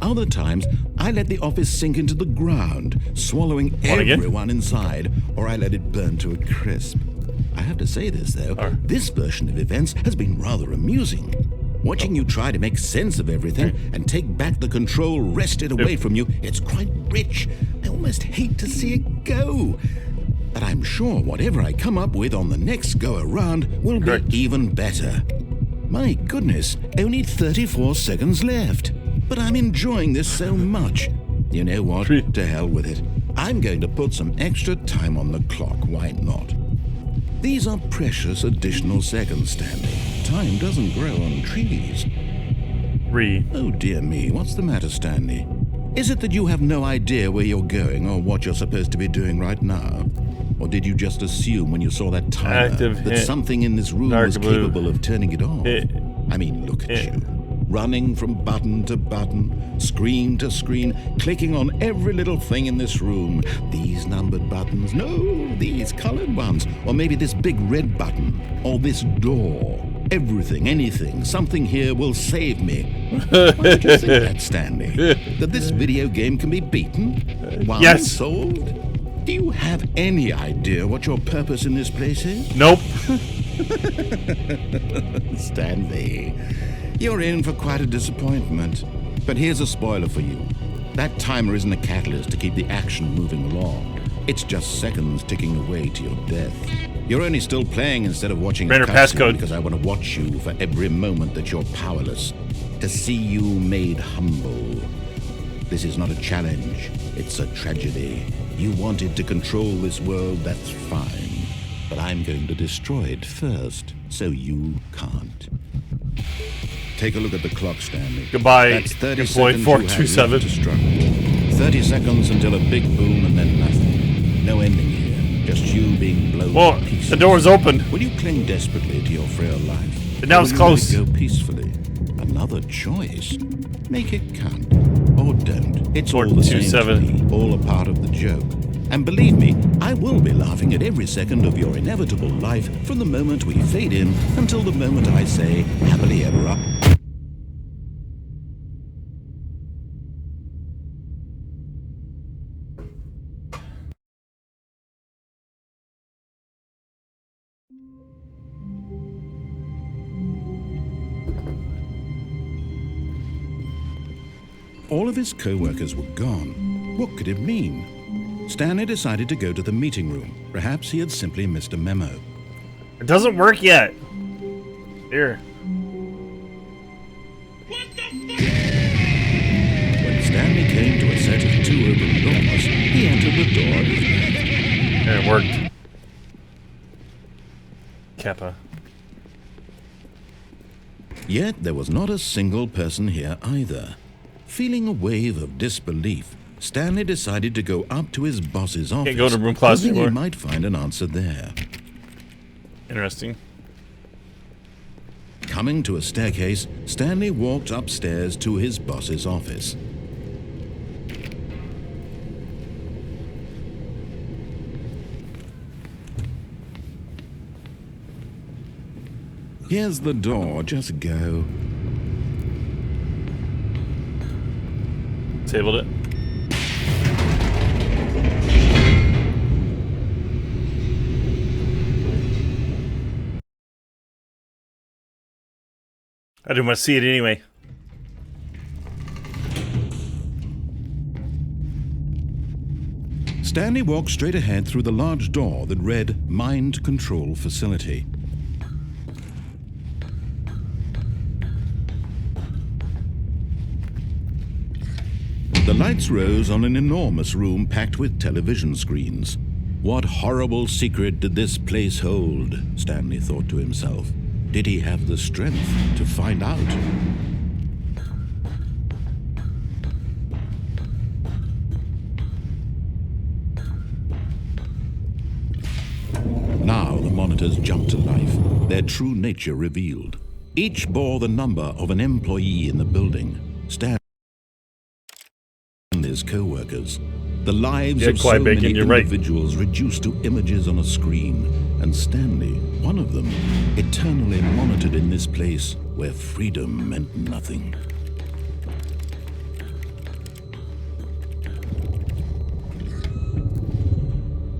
Other times, I let the office sink into the ground, swallowing everyone inside, or I let it burn to a crisp. I have to say this, though. This version of events has been rather amusing. Watching you try to make sense of everything and take back the control wrested away from you, it's quite rich. I almost hate to see it go. But I'm sure whatever I come up with on the next go-around will be even better. My goodness, only 34 seconds left. But I'm enjoying this so much. You know what? To hell with it. I'm going to put some extra time on the clock. Why not? These are precious additional seconds, Stanley. Time doesn't grow on trees. Oh, dear me. What's the matter, Stanley? Is it that you have no idea where you're going or what you're supposed to be doing right now? Or did you just assume when you saw that timer that something in this room was capable of turning it off? I mean, look at you. Running from button to button, screen to screen, clicking on every little thing in this room. These numbered buttons, no, these colored ones. Or maybe this big red button, or this door. Everything, anything, something here will save me. Why did you think that, Stanley? That this video game can be beaten? Once solved? Do you have any idea what your purpose in this place is? Nope. Stanley, you're in for quite a disappointment. But here's a spoiler for you. That timer isn't a catalyst to keep the action moving along. It's just seconds ticking away to your death. You're only still playing instead of watching a cutscene because I want to watch you for every moment that you're powerless. To see you made humble. This is not a challenge. It's a tragedy. You wanted to control this world, that's fine. But I'm going to destroy it first, so you can't. Take a look at the clock, Stanley. Goodbye, That's 30 employee seconds 427. you have to struggle. 30 seconds until a big boom and then nothing. No ending here. Just you being blown to pieces. The door's open. Will you cling desperately to your frail life? And now it's close. Go peacefully. Another choice. Make it count. Or don't. It's all the same to me. All a part of the joke. And believe me, I will be laughing at every second of your inevitable life from the moment we fade in until the moment I say, happily ever after. All of his co-workers were gone. What could it mean? Stanley decided to go to the meeting room. Perhaps he had simply missed a memo. It doesn't work yet. Here. When Stanley came to a set of 2 open doors, he entered the door on his left. There, it worked. Kappa. Yet there was not a single person here either. Feeling a wave of disbelief, Stanley decided to go up to his boss's office. Can't go to room closet hoping anymore. he might find an answer there. Interesting. Coming to a staircase, Stanley walked upstairs to his boss's office. Here's the door, just go. Disabled it. I didn't want to see it anyway. Stanley walked straight ahead through the large door that read Mind Control Facility. The lights rose on an enormous room packed with television screens. What horrible secret did this place hold? Stanley thought to himself. Did he have the strength to find out? Now the monitors jumped to life, their true nature revealed. Each bore the number of an employee in the building. Stanley's co-workers. The lives of so many individuals reduced to images on a screen, and Stanley, one of them, eternally monitored in this place where freedom meant nothing.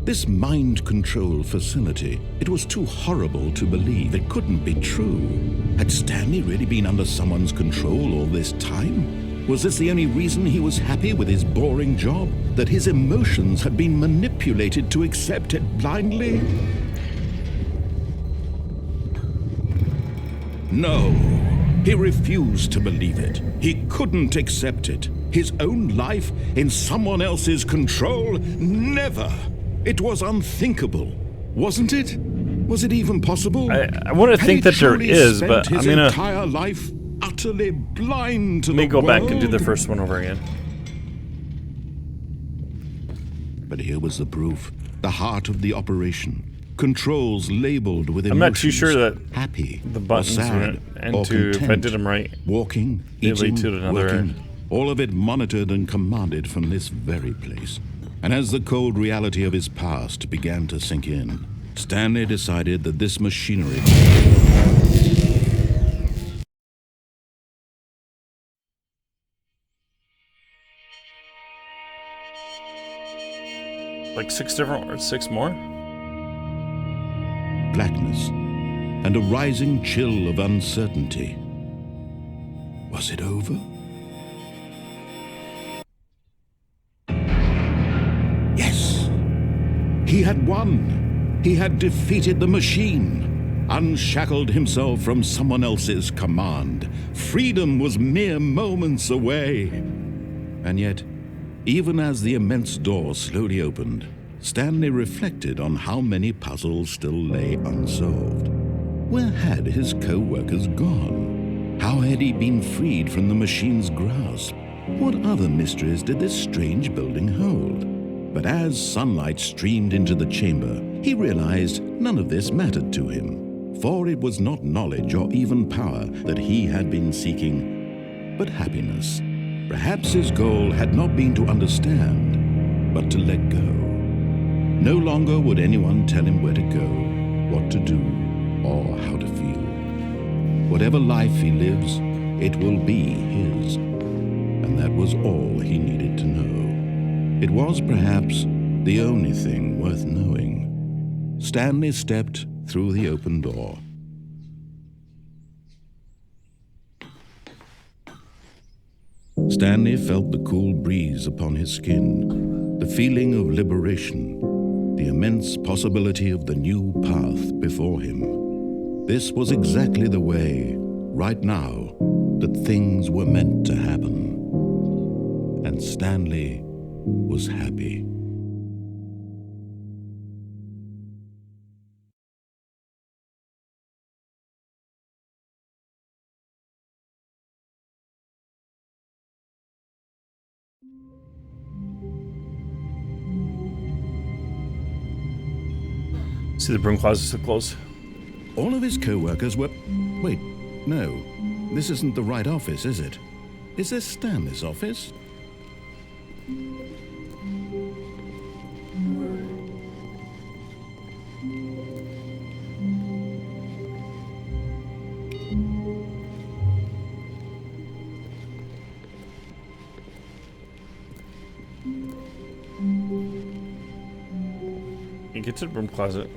This mind control facility, it was too horrible to believe. It couldn't be true. Had Stanley really been under someone's control all this time? Was this the only reason he was happy with his boring job? That his emotions had been manipulated to accept it blindly? No, he refused to believe it. He couldn't accept it. His own life in someone else's control? Never! It was unthinkable, wasn't it? Was it even possible? I want to think that there is, but I'm gonna entire life utterly blind to the let me go back and do world? the first one over again. But here was the proof. The heart of the operation. Controls labeled with emotions. I'm not too sure that happy, the buttons or sad, and or to, if I content. did them right, Walking, they lead eating, to another. working, all of it monitored and commanded from this very place. And as the cold reality of his past began to sink in, Stanley decided that this machinery... Like 6 different or 6 more? blackness, and a rising chill of uncertainty. Was it over? Yes! He had won! He had defeated the machine, unshackled himself from someone else's command. Freedom was mere moments away. And yet, even as the immense door slowly opened, Stanley reflected on how many puzzles still lay unsolved. Where had his co-workers gone? How had he been freed from the machine's grasp? What other mysteries did this strange building hold? But as sunlight streamed into the chamber, he realized none of this mattered to him, for it was not knowledge or even power that he had been seeking, but happiness. Perhaps his goal had not been to understand, but to let go. No longer would anyone tell him where to go, what to do, or how to feel. Whatever life he lives, it will be his. And that was all he needed to know. It was perhaps the only thing worth knowing. Stanley stepped through the open door. Stanley felt the cool breeze upon his skin, the feeling of liberation, the immense possibility of the new path before him. This was exactly the way, right now, that things were meant to happen. And Stanley was happy. See the broom closet's so close. All of his co-workers were... Wait, no. This isn't the right office, is it? Is this Stanley's office? You get to the broom closet.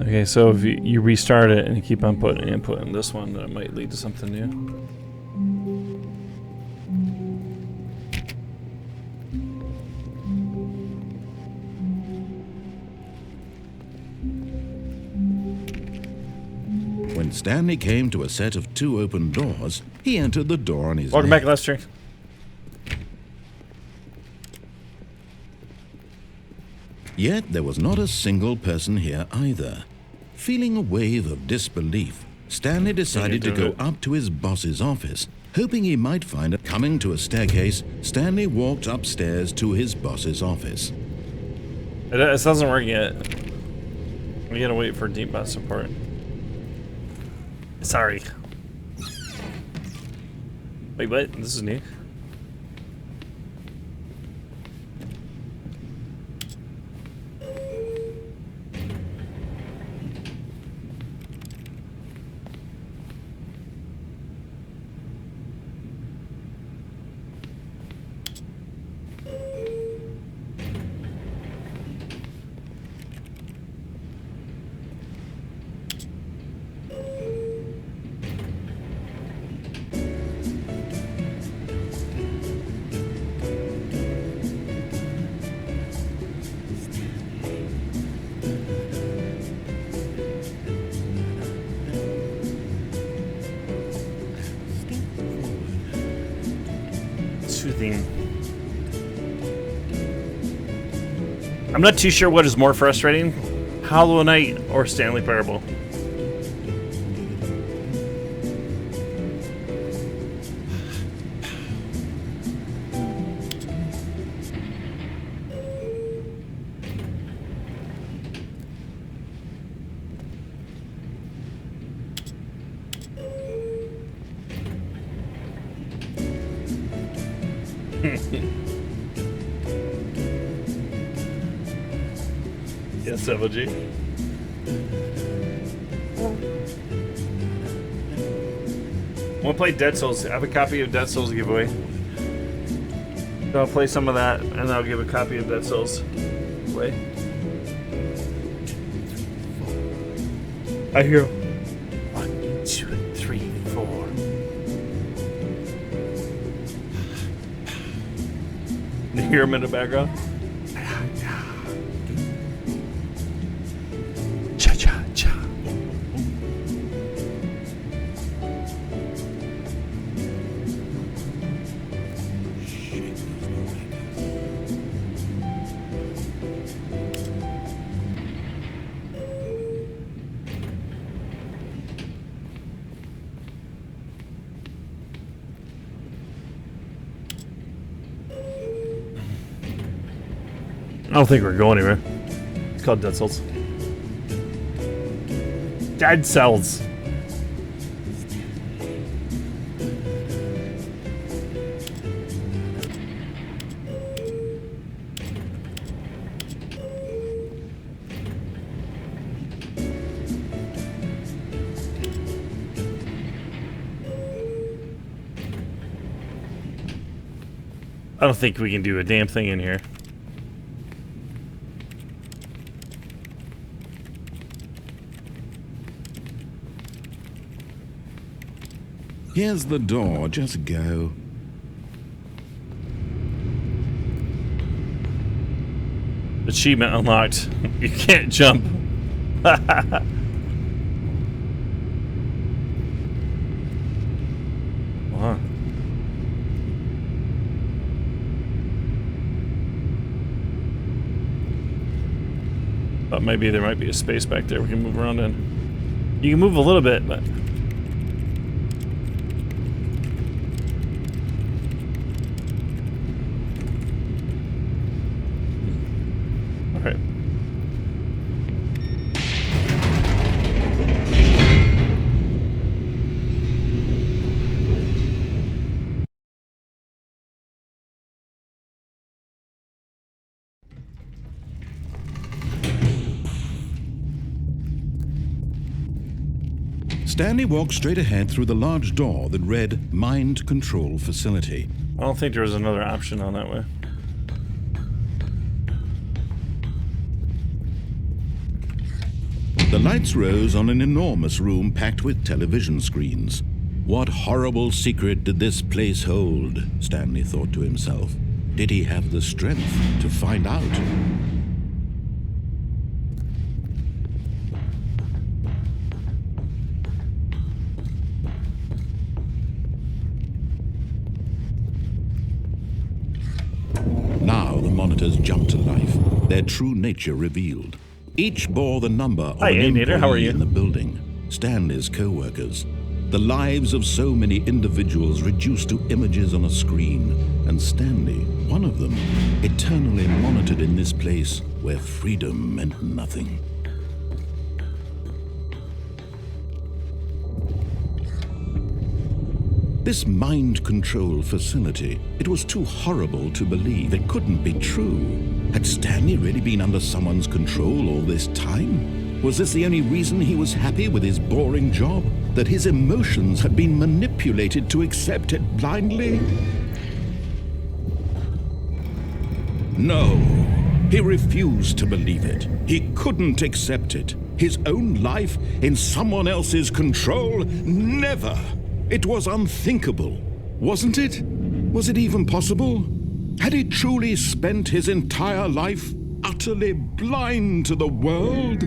Okay, so if you restart it and you keep on putting input in this one, that might lead to something new. When Stanley came to a set of 2 open doors, he entered the door on his Welcome left. back, Lester. Yet there was not a single person here either. Feeling a wave of disbelief, Stanley decided to go up to his boss's office, hoping he might find it. Coming to a staircase, Stanley walked upstairs to his boss's office. It doesn't work yet. We gotta wait for deep bot support. Sorry. Wait, what? This is new? Soothing. I'm not too sure what is more frustrating, Hollow Knight or Stanley Parable. Yes, Double G. Want to play Dead Souls? I have a copy of Dead Souls giveaway. So I'll play some of that, and I'll give a copy of Dead Souls away. I hear 1, 2, 3, 4. You hear him in the background? Cha-cha-cha. I don't think we're going anywhere. called dead cells. Dead cells. I don't think we can do a damn thing in here. Here's the door. Just go. Achievement unlocked. You can't jump. Wow. Thought maybe there might be a space back there we can move around in. You can move a little bit, but... Alright. Stanley walked straight ahead through the large door that read Mind Control Facility. I don't think there was another option on that way. The lights rose on an enormous room packed with television screens. What horrible secret did this place hold? Stanley thought to himself. Did he have the strength to find out? Now the monitors jumped to life, their true nature revealed. Each bore the number of Hi, an Nader, how are employee you? in the building, Stanley's co-workers. The lives of so many individuals reduced to images on a screen, and Stanley, one of them, eternally monitored in this place where freedom meant nothing. This mind control facility, it was too horrible to believe. It couldn't be true. Had Stanley really been under someone's control all this time? Was this the only reason he was happy with his boring job? That his emotions had been manipulated to accept it blindly? No, he refused to believe it. He couldn't accept it. His own life in someone else's control? Never! It was unthinkable, wasn't it? Was it even possible? Had he truly spent his entire life utterly blind to the world?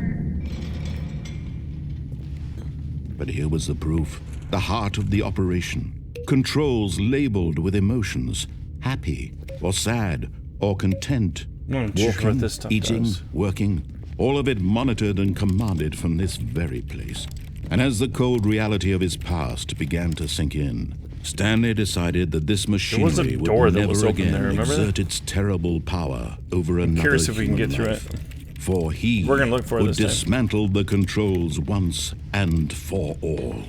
But here was the proof, the heart of the operation. Controls labeled with emotions, happy or sad or content. I'm not sure what this stuff eating, does. working, all of it monitored and commanded from this very place. And as the cold reality of his past began to sink in, Stanley decided that this machinery door would that was never open again there, remember exert that? its terrible power over another curious if we can human get through life. it. For he We're gonna look for it would this time. dismantle the controls once and for all.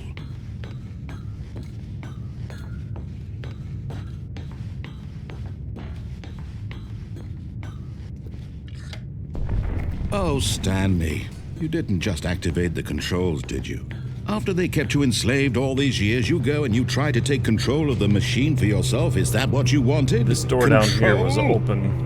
Oh, Stanley, you didn't just activate the controls, did you? After they kept you enslaved all these years, you go and you try to take control of the machine for yourself. Is that what you wanted? This door down here was open.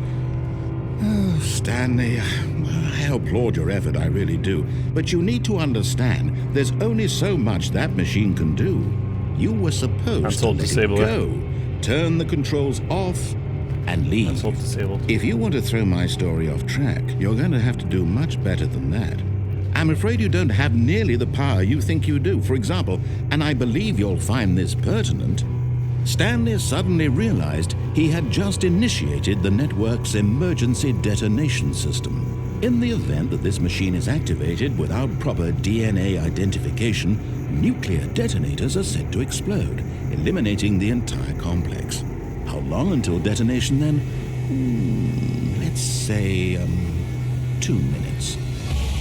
Oh, Stanley, I applaud your effort, I really do. But you need to understand, there's only so much that machine can do. You were supposed to told let disable it it. go, turn the controls off, and leave. That's all disabled. If you want to throw my story off track, you're going to have to do much better than that. I'm afraid you don't have nearly the power you think you do. For example, and I believe you'll find this pertinent, Stanley suddenly realized he had just initiated the network's emergency detonation system. In the event that this machine is activated without proper DNA identification, nuclear detonators are set to explode, eliminating the entire complex. How long until detonation then? Let's say, 2 minutes.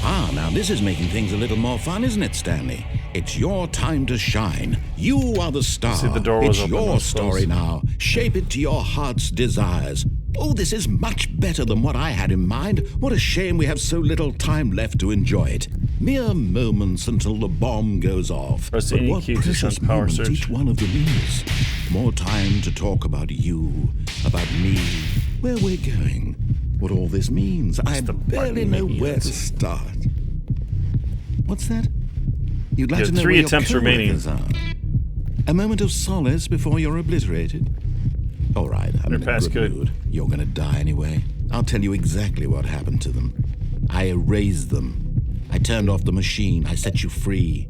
Ah, now this is making things a little more fun, isn't it, Stanley? It's your time to shine. You are the star. See, the door was it's open, your I suppose. story now. Shape it to your heart's desires. Oh, this is much better than what I had in mind. What a shame we have so little time left to enjoy it. Mere moments until the bomb goes off. Press But any what key to precious send power moments surge. each one of them is. More time to talk about you, about me, where we're going, what all this means. I the barely button know maybe where is. to start. What's that? You'd like You to have know 3 where your attempts remaining. coworkers are. A moment of solace before you're obliterated. All right, I'm in a past good good. mood. You're gonna die anyway. I'll tell you exactly what happened to them. I erased them. I turned off the machine. I set you free.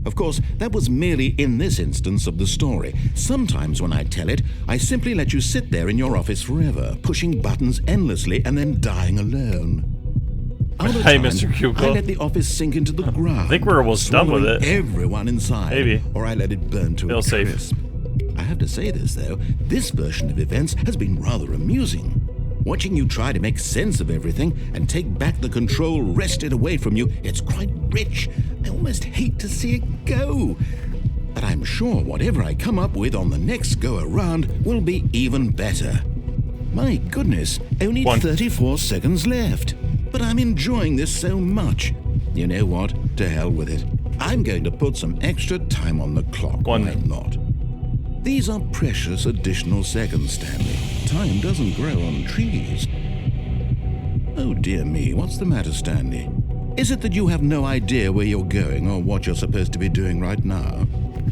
Of course, that was merely in this instance of the story. Sometimes when I tell it, I simply let you sit there in your office forever, pushing buttons endlessly and then dying alone. Other Hey, times, Mr. Cubicle. I let the office sink into the ground. I think we're almost done with swallowing it. everyone inside. Maybe. Or I let it burn to Feel a safe. crisp. I have to say this, though. This version of events has been rather amusing. Watching you try to make sense of everything and take back the control wrested away from you, it's quite rich. I almost hate to see it go. But I'm sure whatever I come up with on the next go-around will be even better. My goodness, only 34 seconds left. But I'm enjoying this so much. You know what? To hell with it. I'm going to put some extra time on the clock. Why not? These are precious additional seconds, Stanley. Time doesn't grow on trees. Oh dear me, what's the matter, Stanley? Is it that you have no idea where you're going or what you're supposed to be doing right now?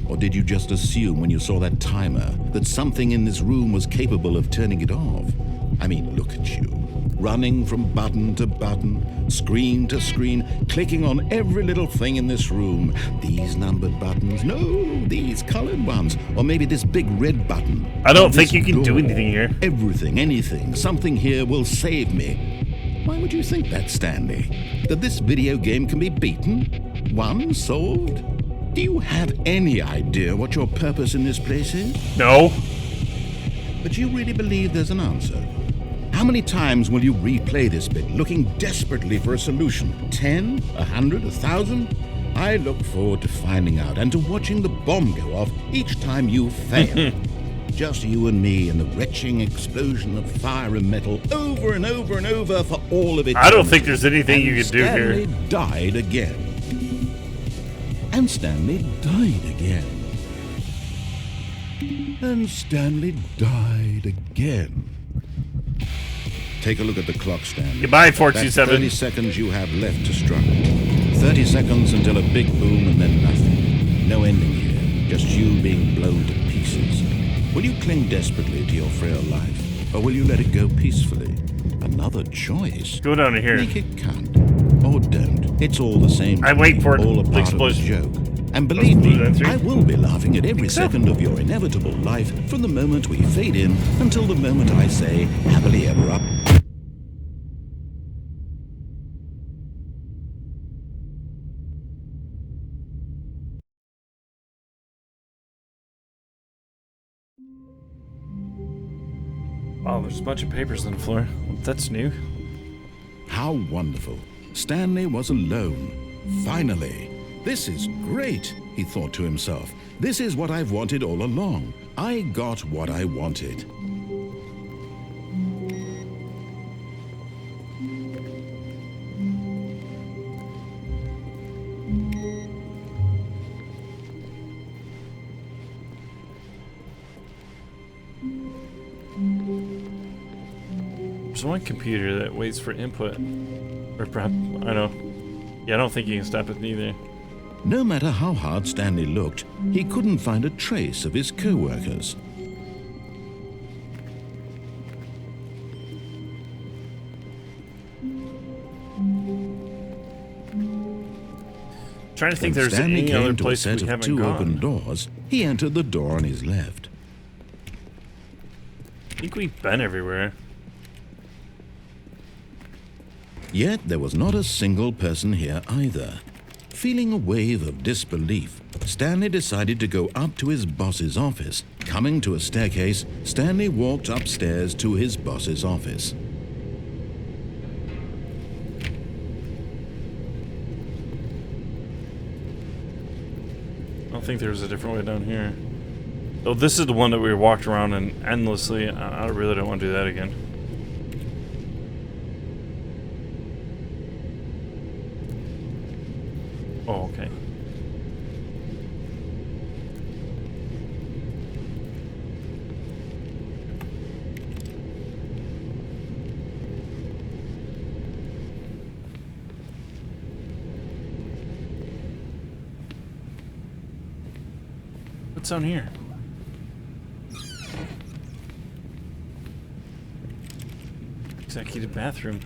Or did you just assume when you saw that timer that something in this room was capable of turning it off? I mean, look at you. Running from button to button, screen to screen, clicking on every little thing in this room. These numbered buttons, no, these colored ones, or maybe this big red button. I don't Or think this you can do door. anything here. Everything, anything, something here will save me. Why would you think that, Stanley? That this video game can be beaten? Won? Solved? Do you have any idea what your purpose in this place is? No. But you really believe there's an answer? How many times will you replay this bit, looking desperately for a solution? 10? 100? 1,000? I look forward to finding out and to watching the bomb go off each time you fail. Just you and me and the retching explosion of fire and metal over and over and over for all of it. I don't think there's anything you And can do here. Stanley died again. And Stanley died again. And Stanley died again. Take a look at the clock, Stanley. Goodbye, That's 427. 30 seconds you have left to struggle. 30 seconds until a big boom and then nothing. No ending here. Just you being blown to pieces. Will you cling desperately to your frail life? Or will you let it go peacefully? Another choice. Go down to here. Make it count. Or don't. It's all the same. I to wait me. for it, All a the part explosion. of the joke. And believe blue me, then, three. I will be laughing at every so. second of your inevitable life from the moment we fade in until the moment I say happily ever up. Wow, there's a bunch of papers on the floor. That's new. How wonderful. Stanley was alone. Finally. This is great, he thought to himself. This is what I've wanted all along. I got what I wanted. There's one computer that waits for input. Or perhaps, I don't know. Yeah, I don't think you can stop it either. No matter how hard Stanley looked, he couldn't find a trace of his co-workers. Trying to think When there's Stanley any came other to a place set we of haven't two gone. open doors, he entered the door on his left. I think we've been everywhere. Yet there was not a single person here either. Feeling a wave of disbelief, Stanley decided to go up to his boss's office. Coming to a staircase, Stanley walked upstairs to his boss's office. don't think there's a different way down here. Oh, this is the one that we walked around in endlessly. I really don't want to do that again. Oh, okay. What's down here? Executive bathroom.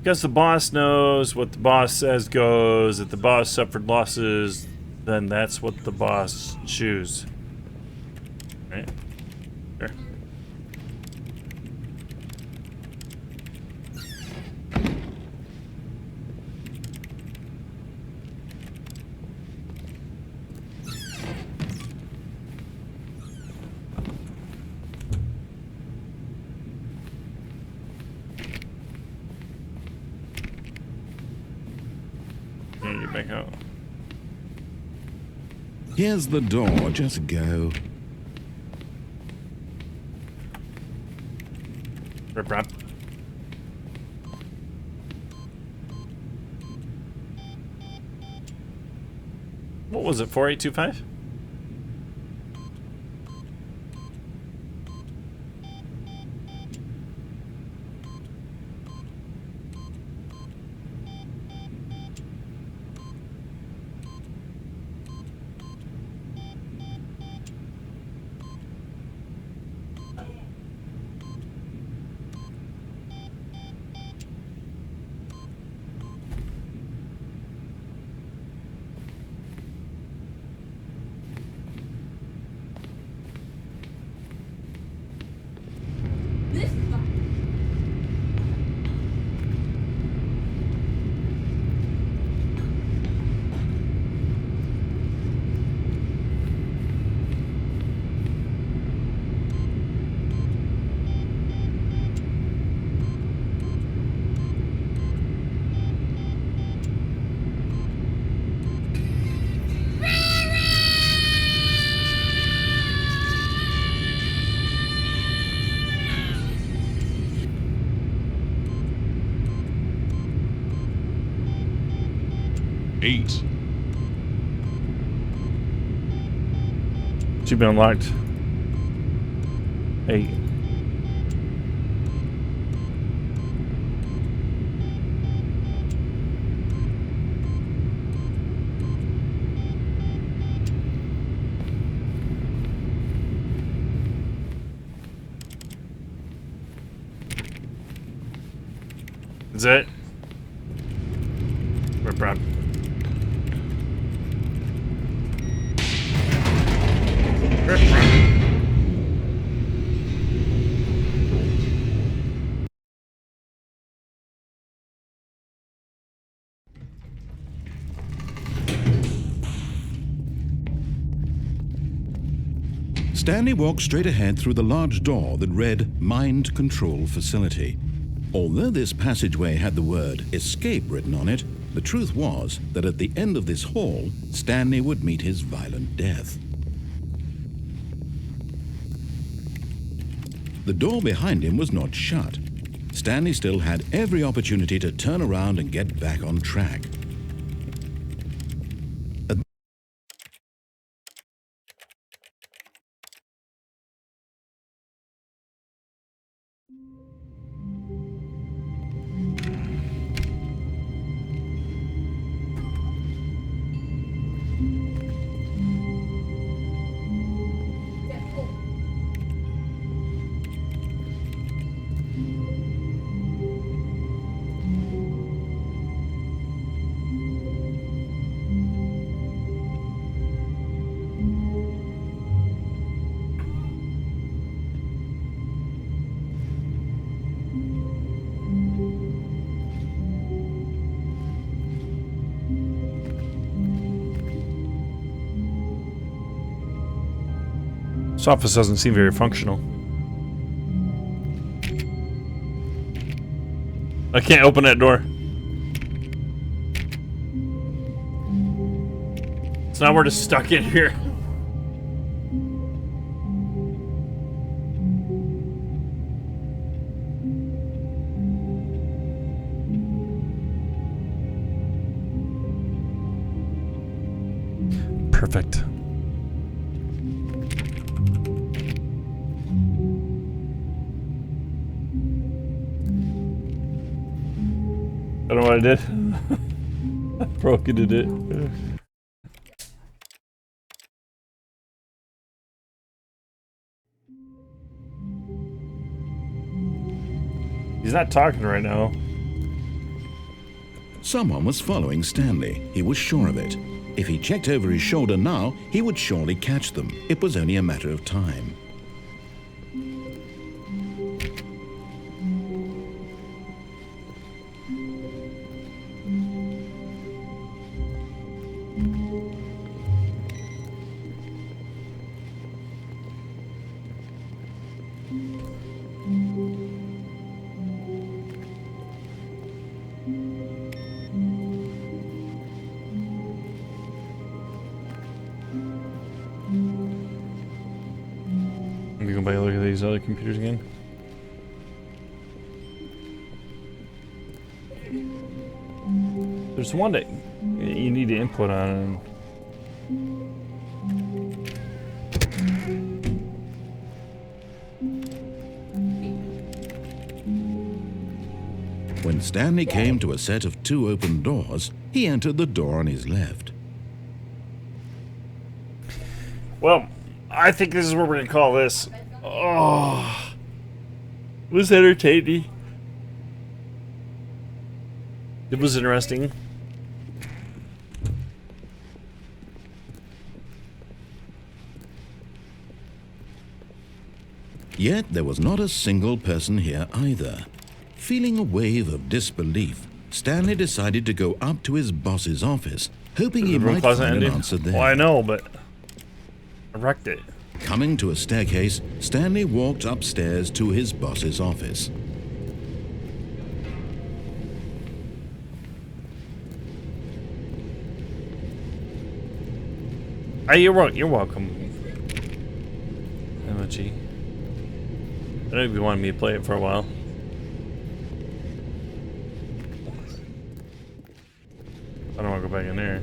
Because the boss knows what the boss says goes. If the boss suffered losses, then that's what the boss choose. Right? Sure. Get back out. Here's the door. Just go. Rip rap. What was it? 4825? Eight. Should be unlocked. 8. Is it? Rip rap. Rip rap. Stanley walked straight ahead through the large door that read Mind Control Facility. Although this passageway had the word escape written on it, the truth was that at the end of this hall, Stanley would meet his violent death. The door behind him was not shut. Stanley still had every opportunity to turn around and get back on track. This office doesn't seem very functional. I can't open that door. So now we're just stuck in here. Perfect. I don't know what I did. I broke into it. He's not talking right now. Someone was following Stanley. He was sure of it. If he checked over his shoulder now, he would surely catch them. It was only a matter of time. Let me go back and look at these other computers again. There's one that you need to input on. When Stanley came to a set of 2 open doors, he entered the door on his left. Well, I think this is what we're gonna call this. Oh, it was entertaining. It was interesting. Yet there was not a single person here either. Feeling a wave of disbelief, Stanley decided to go up to his boss's office, hoping he might find an answer there. Well, I know, but I wrecked it. Coming to a staircase, Stanley walked upstairs to his boss's office. Hey, you're welcome. MG. I know you wanted me to play it for a while. I don't want to go back in there.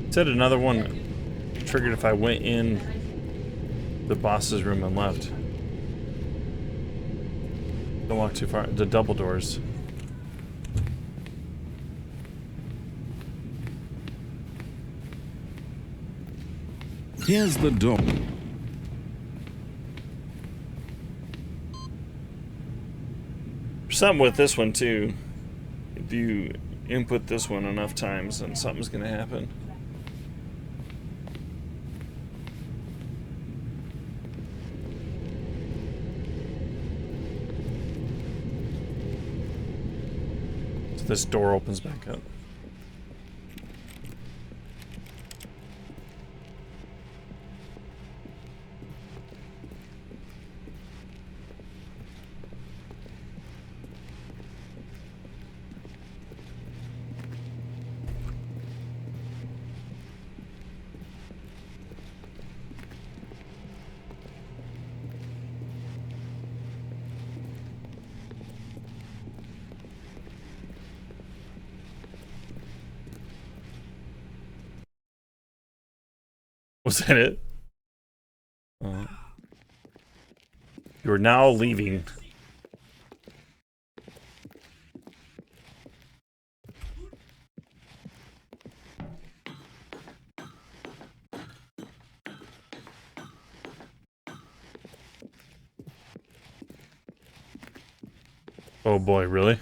It said another one triggered if I went in the boss's room and left. Don't walk too far. The double doors. Here's the door. There's something with this one too. If you input this one enough times, then something's gonna happen. So this door opens back up. Was that it? You are now leaving. Oh boy, really?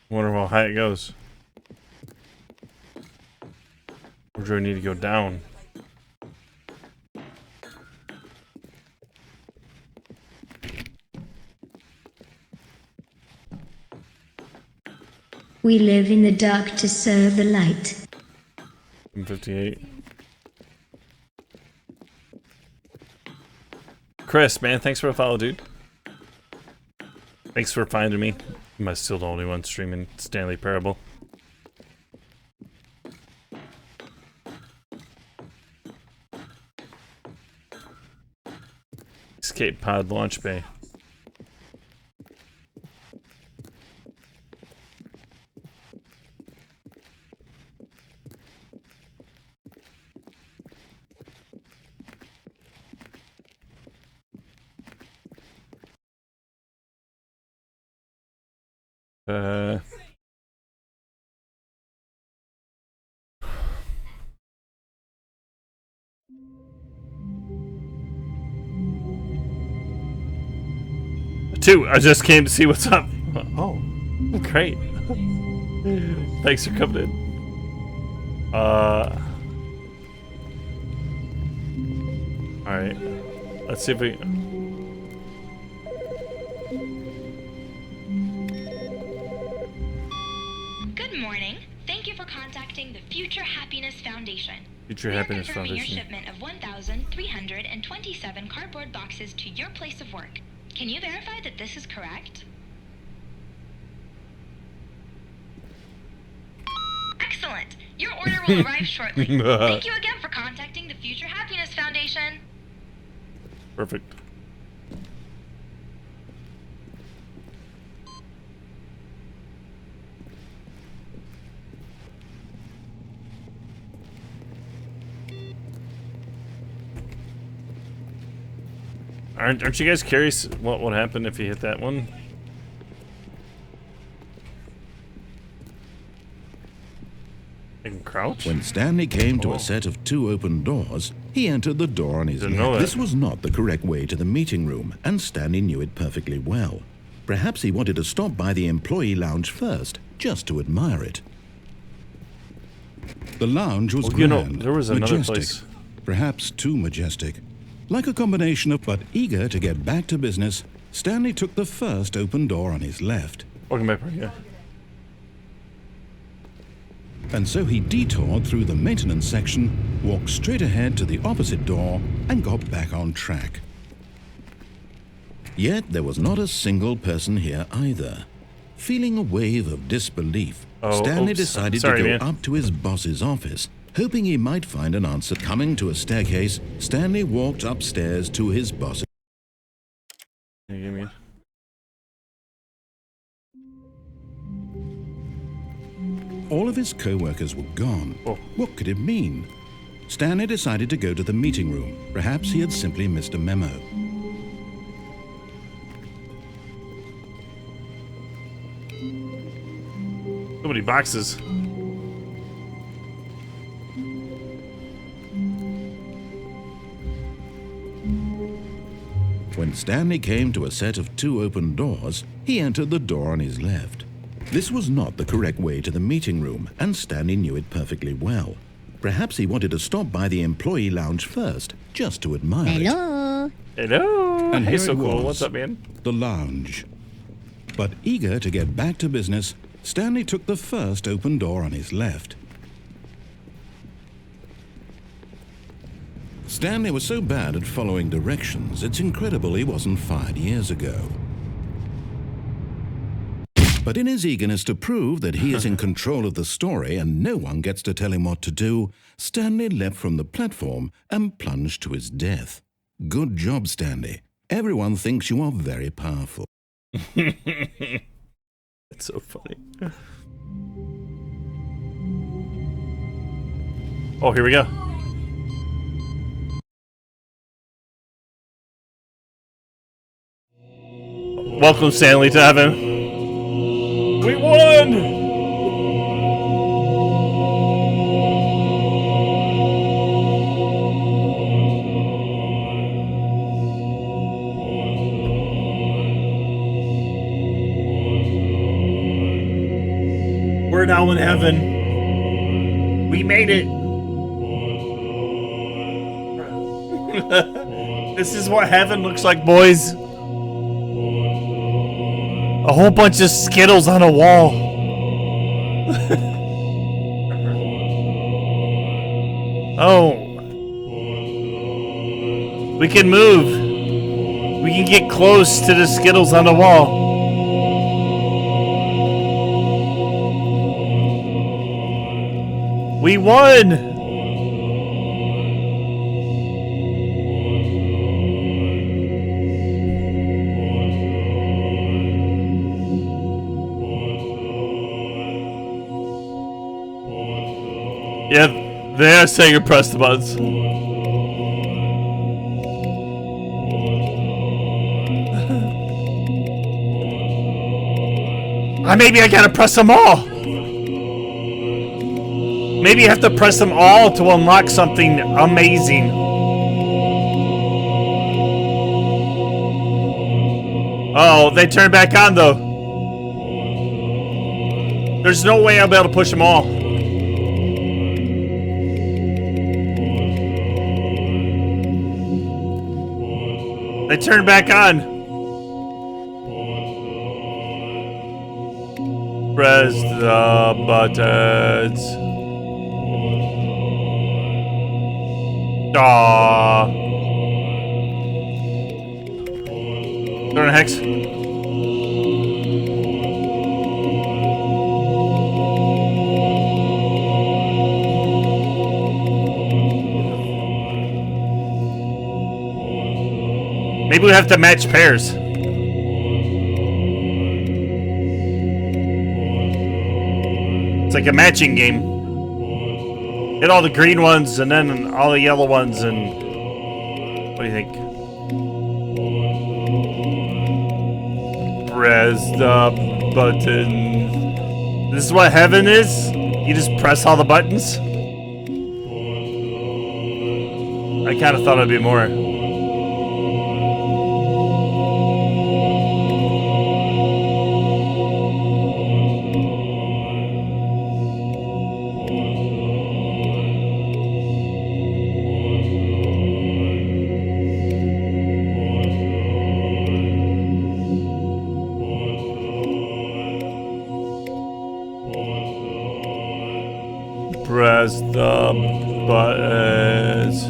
Wonder how high it goes. Or do I need to go down? We live in the dark to serve the light. I'm 58. Chris, man, thanks for the follow, dude. Thanks for finding me. Am I still the only one streaming Stanley Parable? Escape pod launch bay. Two, I just came to see what's up. Oh, great. Thanks for coming in. Alright. Let's see if we... Good morning. Thank you for contacting the Future Happiness Foundation. Future We are Happiness confirming Foundation. your shipment of 1,327 cardboard boxes to your place of work. Can you verify that this is correct? Excellent. Your order will arrive shortly. Thank you again for contacting the Future Happiness Foundation. Perfect. Aren't you guys curious what would happen if you hit that one? I can crouch? When Stanley came to a set of 2 open doors, he entered the door on his Didn't know left. that. This was not the correct way to the meeting room, and Stanley knew it perfectly well. Perhaps he wanted to stop by the employee lounge first, just to admire it. The lounge was Well, you know, grand, there was another majestic, place. perhaps too majestic. Like a combination of, but eager to get back to business, Stanley took the first open door on his left. Welcome back, yeah. And so he detoured through the maintenance section, walked straight ahead to the opposite door, and got back on track. Yet there was not a single person here either. Feeling a wave of disbelief, Stanley decided sorry, to go man. up to his boss's office, hoping he might find an answer. Coming to a staircase, Stanley walked upstairs to his boss. Hey, give me a- All of his co-workers were gone. Oh. What could it mean? Stanley decided to go to the meeting room. Perhaps he had simply missed a memo. So many boxes. When Stanley came to a set of 2 open doors, he entered the door on his left. This was not the correct way to the meeting room, and Stanley knew it perfectly well. Perhaps he wanted to stop by the employee lounge first, just to admire it. Hello. And Hey, here so it cool. was. What's up, man? The lounge. But eager to get back to business, Stanley took the first open door on his left. Stanley was so bad at following directions, it's incredible he wasn't fired years ago. But in his eagerness to prove that he is in control of the story and no one gets to tell him what to do, Stanley leapt from the platform and plunged to his death. Good job, Stanley. Everyone thinks you are very powerful. It's so funny. Oh, here we go. Welcome, Stanley, to heaven. We won! We're now in heaven. We made it. This is what heaven looks like, boys. A whole bunch of Skittles on a wall. Oh. We can move. We can get close to the Skittles on the wall. We won! Yeah, they are saying press the buttons. Maybe I gotta press them all. Maybe you have to press them all to unlock something amazing. Oh, they turned back on though. There's no way I'll be able to push them all. They turned back on. Press the buttons. Aww. Turn Hex. Maybe we have to match pairs. It's like a matching game. Hit all the green ones and then all the yellow ones and... What do you think? Press the button. This is what heaven is? You just press all the buttons? I kind of thought it'd be more. Press the buttons.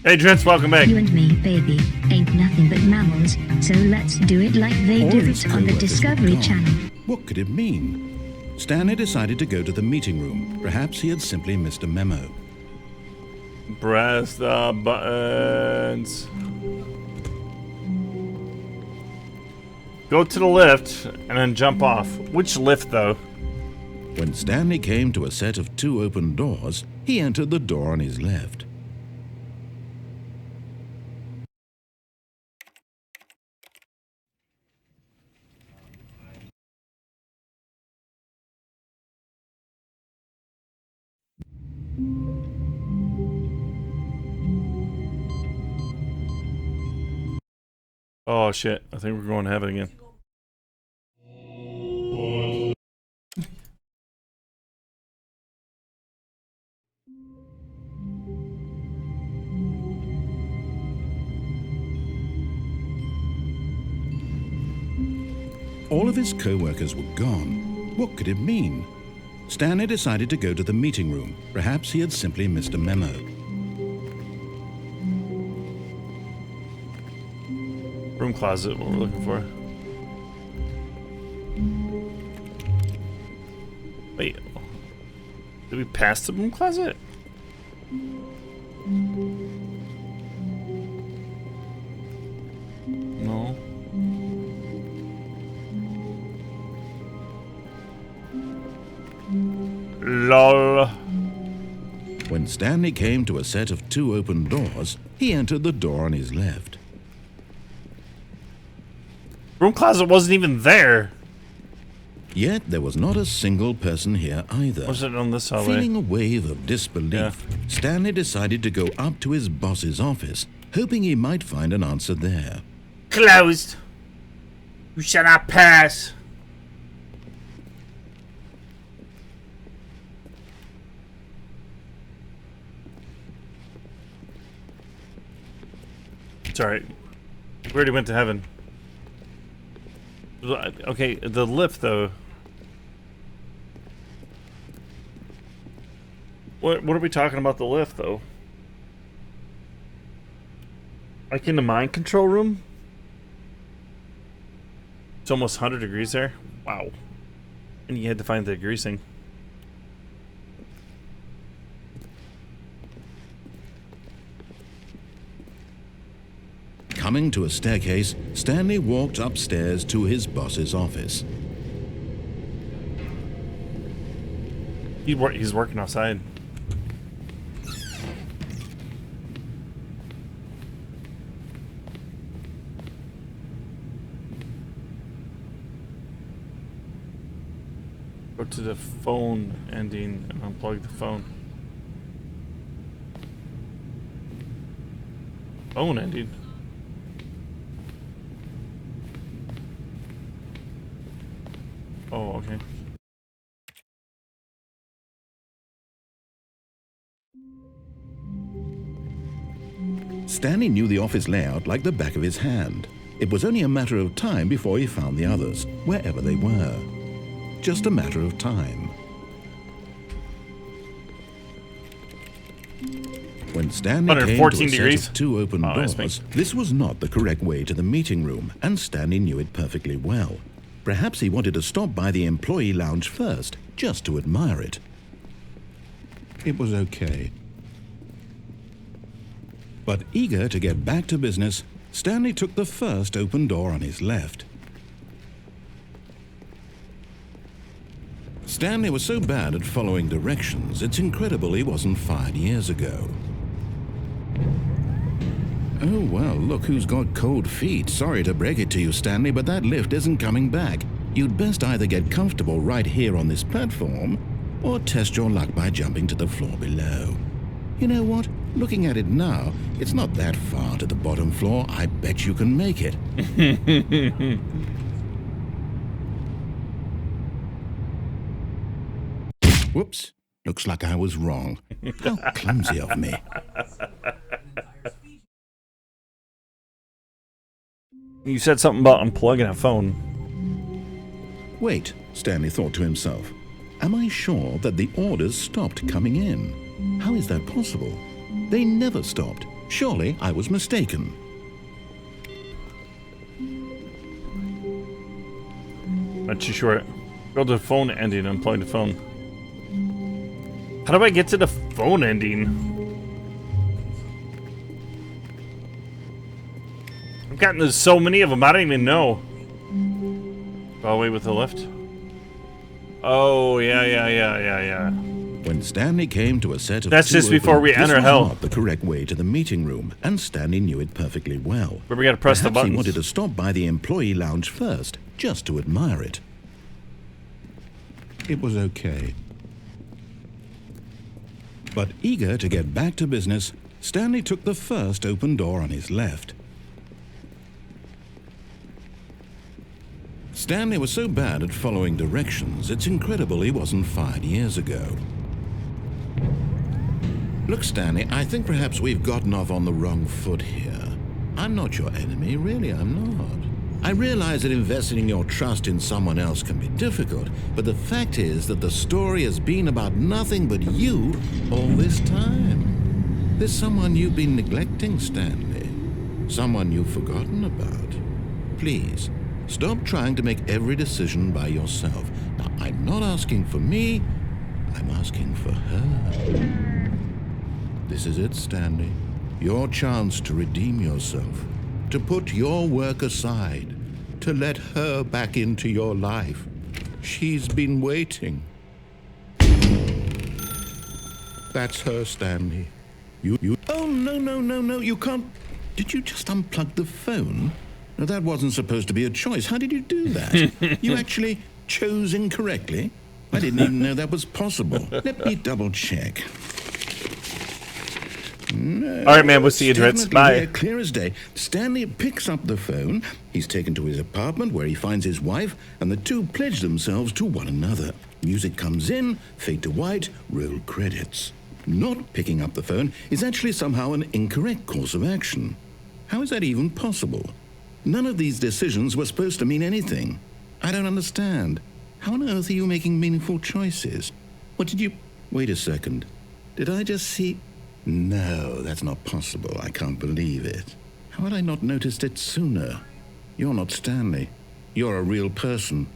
Hey, Trents, welcome back. You and me, baby, ain't nothing but mammals, so let's do it like they All do of his it on the co-workers were Discovery gone. Channel. What could it mean? Stanley decided to go to the meeting room. Perhaps he had simply missed a memo. Press the buttons. Go to the lift and then jump off. Which lift, though? When Stanley came to a set of 2 open doors, he entered the door on his left. Oh shit, I think we're going to heaven again. All of his co-workers were gone. What could it mean? Stanley decided to go to the meeting room. Perhaps he had simply missed a memo. Room closet, what we're looking for. Wait, did we pass the room closet? No. LOL. When Stanley came to a set of 2 open doors, he entered the door on his left. Room closet wasn't even there. Yet there was not a single person here either. Was it on this hallway? Feeling a wave of disbelief, Stanley decided to go up to his boss's office, hoping he might find an answer there. Closed. You shall not pass. It's alright. We already went to heaven. Okay, the lift, though. What are we talking about the lift, though? Like in the mind control room? It's almost 100 degrees there. Wow. And you had to find the greasing. Coming to a staircase, Stanley walked upstairs to his boss's office. He's working outside. Go to the phone ending and unplug the phone. Phone ending? Oh, okay. Stanley knew the office layout like the back of his hand. It was only a matter of time before he found the others, wherever they were. Just a matter of time. When Stanley came to a set of 2 open doors, this was not the correct way to the meeting room, and Stanley knew it perfectly well. Perhaps he wanted to stop by the employee lounge first, just to admire it. It was okay. But eager to get back to business, Stanley took the first open door on his left. Stanley was so bad at following directions, it's incredible he wasn't fired years ago. Oh, well, look who's got cold feet. Sorry to break it to you, Stanley, but that lift isn't coming back. You'd best either get comfortable right here on this platform, or test your luck by jumping to the floor below. You know what? Looking at it now, it's not that far to the bottom floor. I bet you can make it. Whoops. Looks like I was wrong. How clumsy of me. You said something about unplugging a phone. Wait, Stanley thought to himself. Am I sure that the orders stopped coming in? How is that possible? They never stopped. Surely I was mistaken. Not too sure. Go to the phone ending and unplug the phone. How do I get to the phone ending? I've gotten so many of them, I don't even know. Go away with the lift. Oh, yeah. When Stanley came to a set of That's just before we enter hell. This was not the correct way to the meeting room, and Stanley knew it perfectly well. But we gotta press the buttons. He wanted to stop by the employee lounge first, just to admire it. It was okay. But eager to get back to business, Stanley took the first open door on his left. Stanley was so bad at following directions, it's incredible he wasn't fired years ago. Look, Stanley, I think perhaps we've gotten off on the wrong foot here. I'm not your enemy, really, I'm not. I realize that investing your trust in someone else can be difficult, but the fact is that the story has been about nothing but you all this time. There's someone you've been neglecting, Stanley. Someone you've forgotten about. Please, stop trying to make every decision by yourself. Now, I'm not asking for me, I'm asking for her. This is it, Stanley. Your chance to redeem yourself, to put your work aside, to let her back into your life. She's been waiting. That's her, Stanley. You. Oh, no, you can't. Did you just unplug the phone? No, that wasn't supposed to be a choice. How did you do that? You actually chose incorrectly? I didn't even know that was possible. Let me double check. No, all right, man, we'll see you, Dritz. Bye. Clear as day. Stanley picks up the phone. He's taken to his apartment where he finds his wife, and the two pledge themselves to one another. Music comes in, fade to white, roll credits. Not picking up the phone is actually somehow an incorrect course of action. How is that even possible? None of these decisions were supposed to mean anything. I don't understand. How on earth are you making meaningful choices? What did you... Wait a second. Did I just see... No, that's not possible. I can't believe it. How had I not noticed it sooner? You're not Stanley. You're a real person.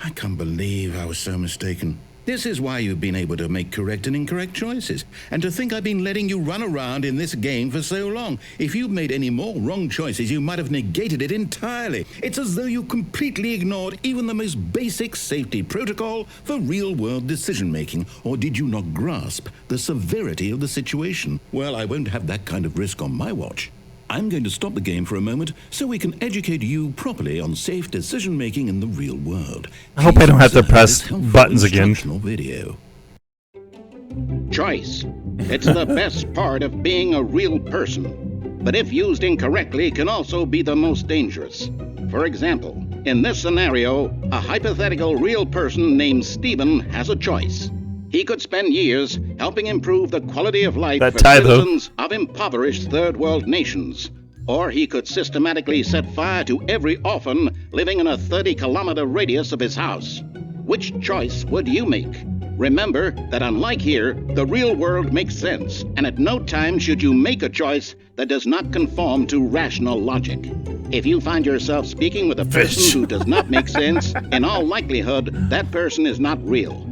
I can't believe I was so mistaken. This is why you've been able to make correct and incorrect choices. And to think I've been letting you run around in this game for so long. If you'd made any more wrong choices, you might have negated it entirely. It's as though you completely ignored even the most basic safety protocol for real-world decision-making. Or did you not grasp the severity of the situation? Well, I won't have that kind of risk on my watch. I'm going to stop the game for a moment so we can educate you properly on safe decision-making in the real world. I hope I don't have to press buttons again. Video. Choice. It's the best part of being a real person, but if used incorrectly can also be the most dangerous. For example, in this scenario, a hypothetical real person named Stephen has a choice. He could spend years helping improve the quality of life for citizens of impoverished third world nations. Or he could systematically set fire to every orphan living in a 30-kilometer radius of his house. Which choice would you make? Remember that unlike here, the real world makes sense, and at no time should you make a choice that does not conform to rational logic. If you find yourself speaking with a person who does not make sense, in all likelihood, that person is not real.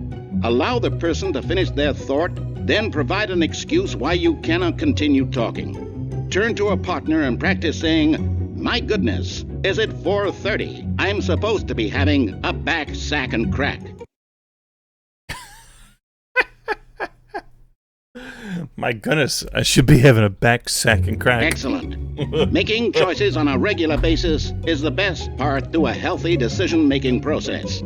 Allow the person to finish their thought, then provide an excuse why you cannot continue talking. Turn to a partner and practice saying, "My goodness, is it 4:30? I'm supposed to be having a back, sack, and crack." My goodness, I should be having a back, sack, and crack. Excellent. Making choices on a regular basis is the best part to a healthy decision-making process.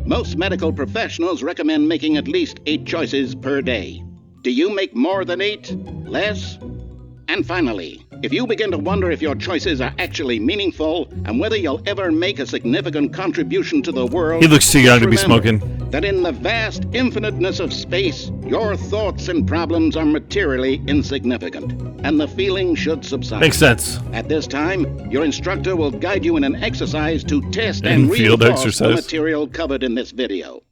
Most medical professionals recommend making at least 8 choices per day. Do you make more than 8? Less? And finally, if you begin to wonder if your choices are actually meaningful and whether you'll ever make a significant contribution to the world, he looks too young to be remember smoking. that in the vast infiniteness of space, your thoughts and problems are materially insignificant, and the feeling should subside. Makes sense. At this time, your instructor will guide you in an exercise to test And and field reinforce the exercise. material covered in this video.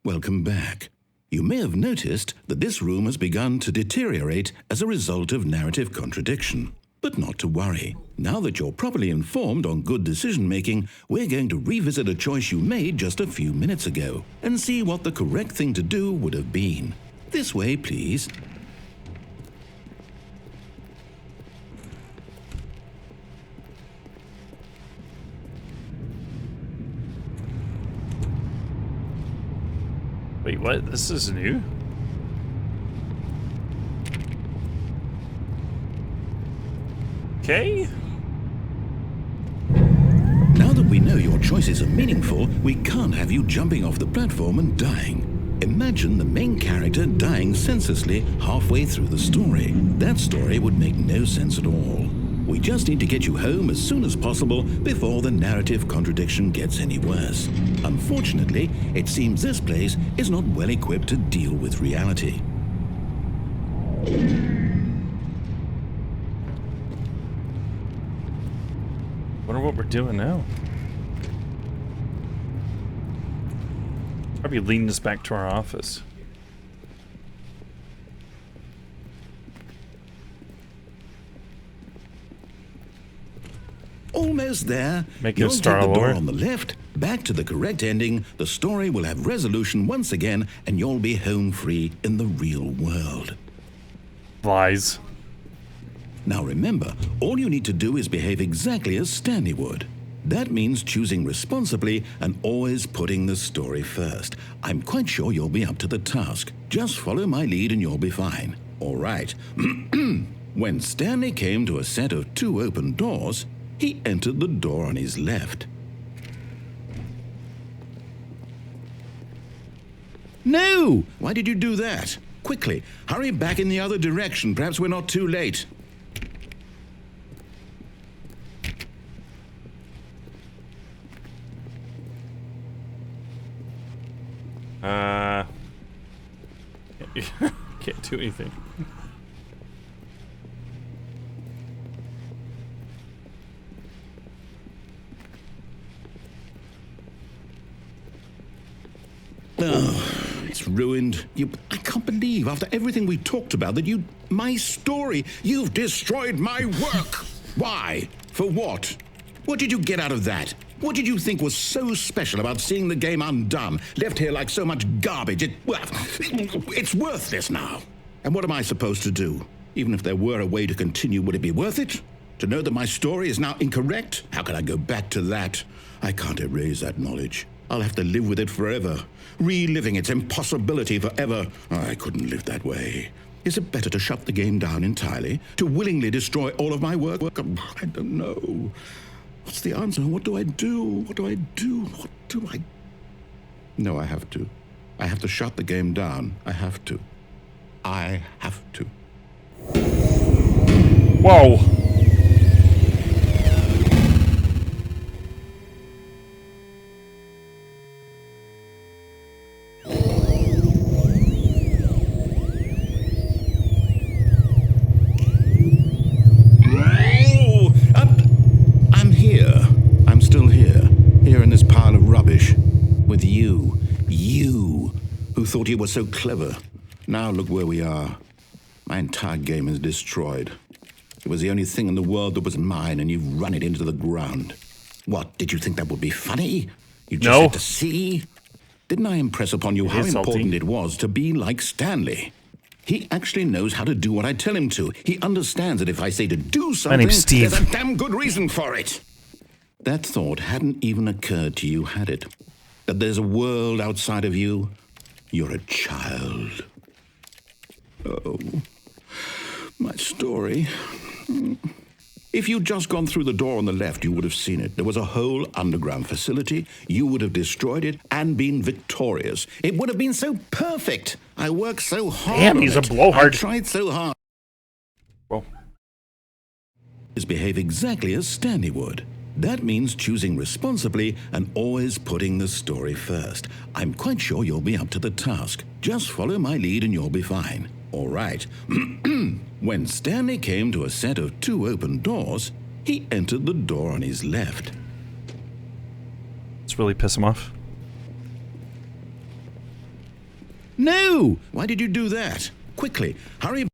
Welcome back. You may have noticed that this room has begun to deteriorate as a result of narrative contradiction. But not to worry. Now that you're properly informed on good decision-making, we're going to revisit a choice you made just a few minutes ago and see what the correct thing to do would have been. This way, please. Wait, what? This is new? Okay. Now that we know your choices are meaningful, we can't have you jumping off the platform and dying. Imagine the main character dying senselessly halfway through the story. That story would make no sense at all. We just need to get you home as soon as possible before the narrative contradiction gets any worse. Unfortunately, it seems this place is not well equipped to deal with reality. Wonder what we're doing now. Probably leading us back to our office. Almost there. Make it You'll start take the all door over. on the left, back to the correct ending. The story will have resolution once again, and you'll be home free in the real world. Lies. Now remember, all you need to do is behave exactly as Stanley would. That means choosing responsibly and always putting the story first. I'm quite sure you'll be up to the task. Just follow my lead and you'll be fine. All right. When Stanley came to a set of 2 open doors, he entered the door on his left. No! Why did you do that? Quickly, hurry back in the other direction. Perhaps we're not too late. Can't do anything. Oh, it's ruined. I can't believe, after everything we talked about, that my story, you've destroyed my work. Why? For what? What did you get out of that? What did you think was so special about seeing the game undone, left here like so much garbage? It's worthless now. And what am I supposed to do? Even if there were a way to continue, would it be worth it? To know that my story is now incorrect? How can I go back to that? I can't erase that knowledge. I'll have to live with it forever, reliving its impossibility forever. I couldn't live that way. Is it better to shut the game down entirely? To willingly destroy all of my work? I don't know. What's the answer? What do I do? What do I do? What do I... No, I have to. I have to shut the game down. I have to. I have to. Whoa. I'm here. I'm still here. Here in this pile of rubbish. With you. You, who thought you were so clever. Now look where we are. My entire game is destroyed. It was the only thing in the world that was mine, and you've run it into the ground. What, did you think that would be funny? You just had to see? Didn't I impress upon you how important it was to be like Stanley? He actually knows how to do what I tell him to. He understands that if I say to do something, there's a damn good reason for it. That thought hadn't even occurred to you, had it? That there's a world outside of you? You're a child. Oh, my story. If you'd just gone through the door on the left, you would have seen it. There was a whole underground facility. You would have destroyed it and been victorious. It would have been so perfect. I worked so hard. Damn, he's a blowhard. I tried so hard. Well, behave exactly as Stanley would. That means choosing responsibly and always putting the story first. I'm quite sure you'll be up to the task. Just follow my lead and you'll be fine. All right. When Stanley came to a set of 2 open doors, he entered the door on his left. It's really piss him off. No! Why did you do that? Quickly, hurry.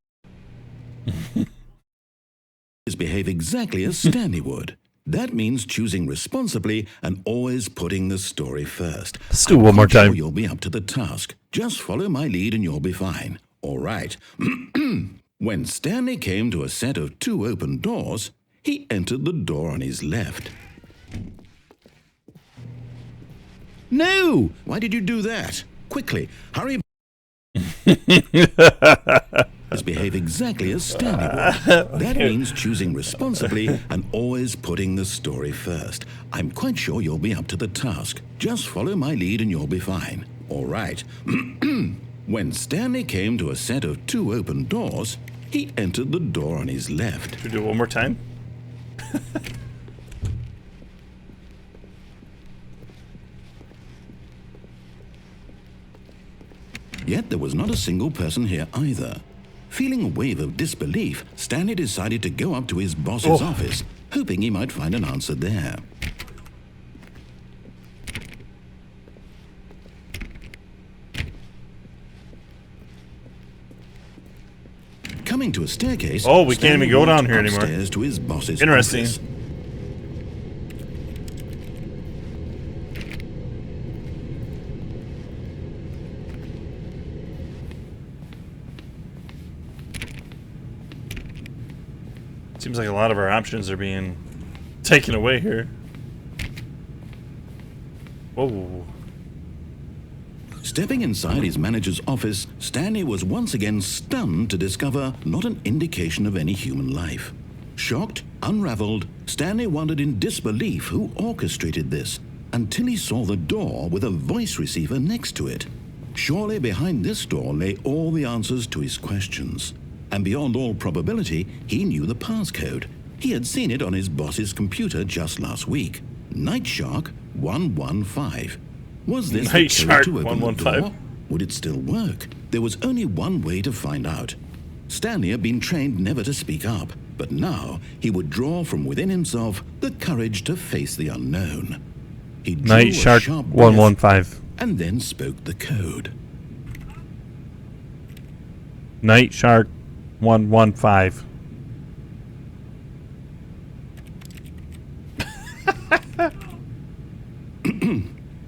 Behave exactly as Stanley would. That means choosing responsibly and always putting the story first. Let's do it one more time. Sure you'll be up to the task. Just follow my lead and you'll be fine. All right. When Stanley came to a set of 2 open doors, he entered the door on his left. No! Why did you do that? Quickly, hurry. Behave exactly as Stanley would. That means choosing responsibly and always putting the story first. I'm quite sure you'll be up to the task. Just follow my lead and you'll be fine. All right. When Stanley came to a set of 2 open doors, he entered the door on his left. Should we do it one more time? Yet there was not a single person here either. Feeling a wave of disbelief, Stanley decided to go up to his boss's office, hoping he might find an answer there. Coming to a staircase, oh, we can't even go down here anymore. Upstairs to his boss's Interesting. office. Seems like a lot of our options are being taken away here. Whoa. Stepping inside his manager's office, Stanley was once again stunned to discover not an indication of any human life. Shocked, unraveled, Stanley wondered in disbelief who orchestrated this, until he saw the door with a voice receiver next to it. Surely behind this door lay all the answers to his questions. And beyond all probability, he knew the passcode. He had seen it on his boss's computer just last week. Night Shark 115. Was this Night the code Shark to open the 115? door? Would it still work? There was only one way to find out. Stanley had been trained never to speak up, but now he would draw from within himself the courage to face the unknown. He drew Night a Shark sharp breath 115. and then spoke the code. Night Shark 115.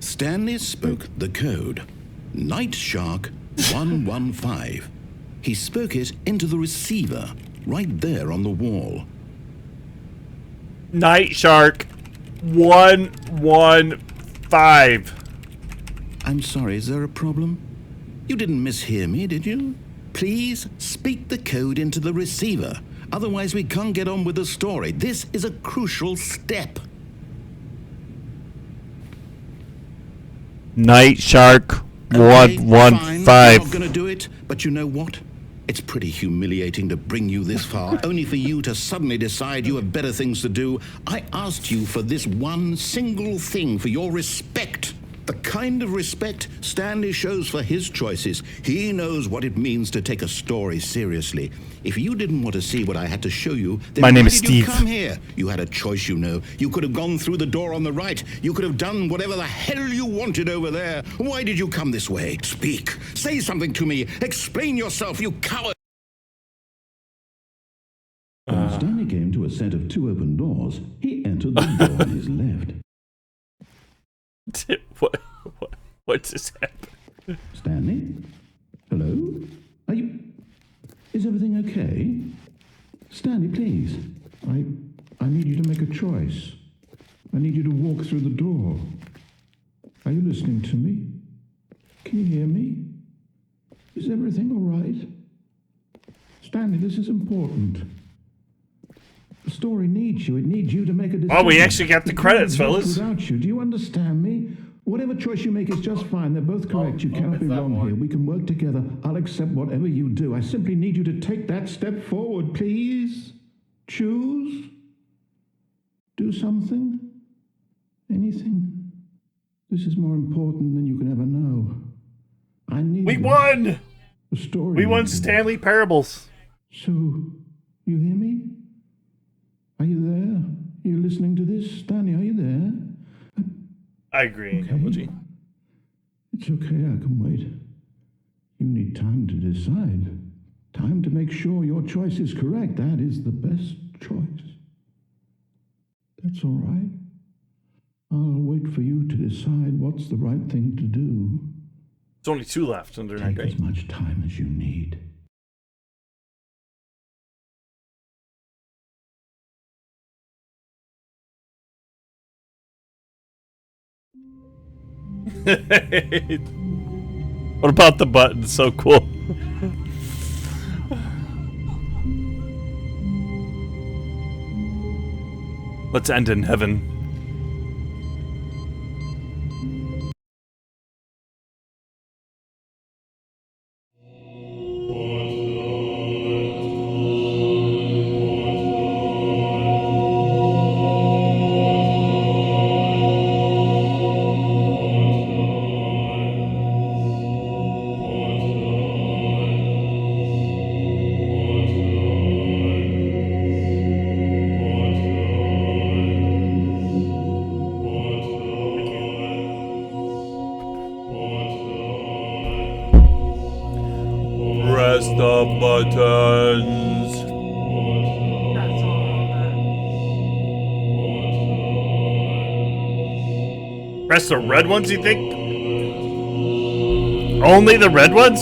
Stanley spoke the code. Night Shark 115. He spoke it into the receiver, right there on the wall. Night Shark 115. I'm sorry, is there a problem? You didn't mishear me, did you? Please speak the code into the receiver. Otherwise, we can't get on with the story. This is a crucial step. Night Shark Okay, fine, 115. I'm not gonna do it, but you know what? It's pretty humiliating to bring you this far, only for you to suddenly decide you have better things to do. I asked you for this one single thing, for your respect. The kind of respect Stanley shows for his choices. He knows what it means to take a story seriously. If you didn't want to see what I had to show you, then My name why is did you Steve. come here? You had a choice, you know. You could have gone through the door on the right. You could have done whatever the hell you wanted over there. Why did you come this way? Speak. Say something to me. Explain yourself, you coward. When Stanley came to a set of two open doors, he entered the door on his left. What just happened? Stanley? Hello? Are you... Is everything okay? Stanley, please. I need you to make a choice. I need you to walk through the door. Are you listening to me? Can you hear me? Is everything all right? Stanley, this is important. The story needs you. It needs you to make a decision. Oh, we actually got the credits, fellas. Without you, do you understand me? Whatever choice you make is just fine. They're both correct. You cannot be wrong here. We can work together. I'll accept whatever you do. I simply need you to take that step forward, please. Choose. Do something. Anything. This is more important than you can ever know. I need We won! the story. We won needs you. Stanley Parables. So, you hear me? Are you there? Are you listening to this? Stanley, are you there? I agree. Okay. It's okay, I can wait. You need time to decide. Time to make sure your choice is correct. That is the best choice. That's all right. I'll wait for you to decide what's the right thing to do. There's only two left, and they're not Take great. as much time as you need. What about the button? So cool. Let's end in heaven. Press the buttons. Press the red ones, you think? Only the red ones?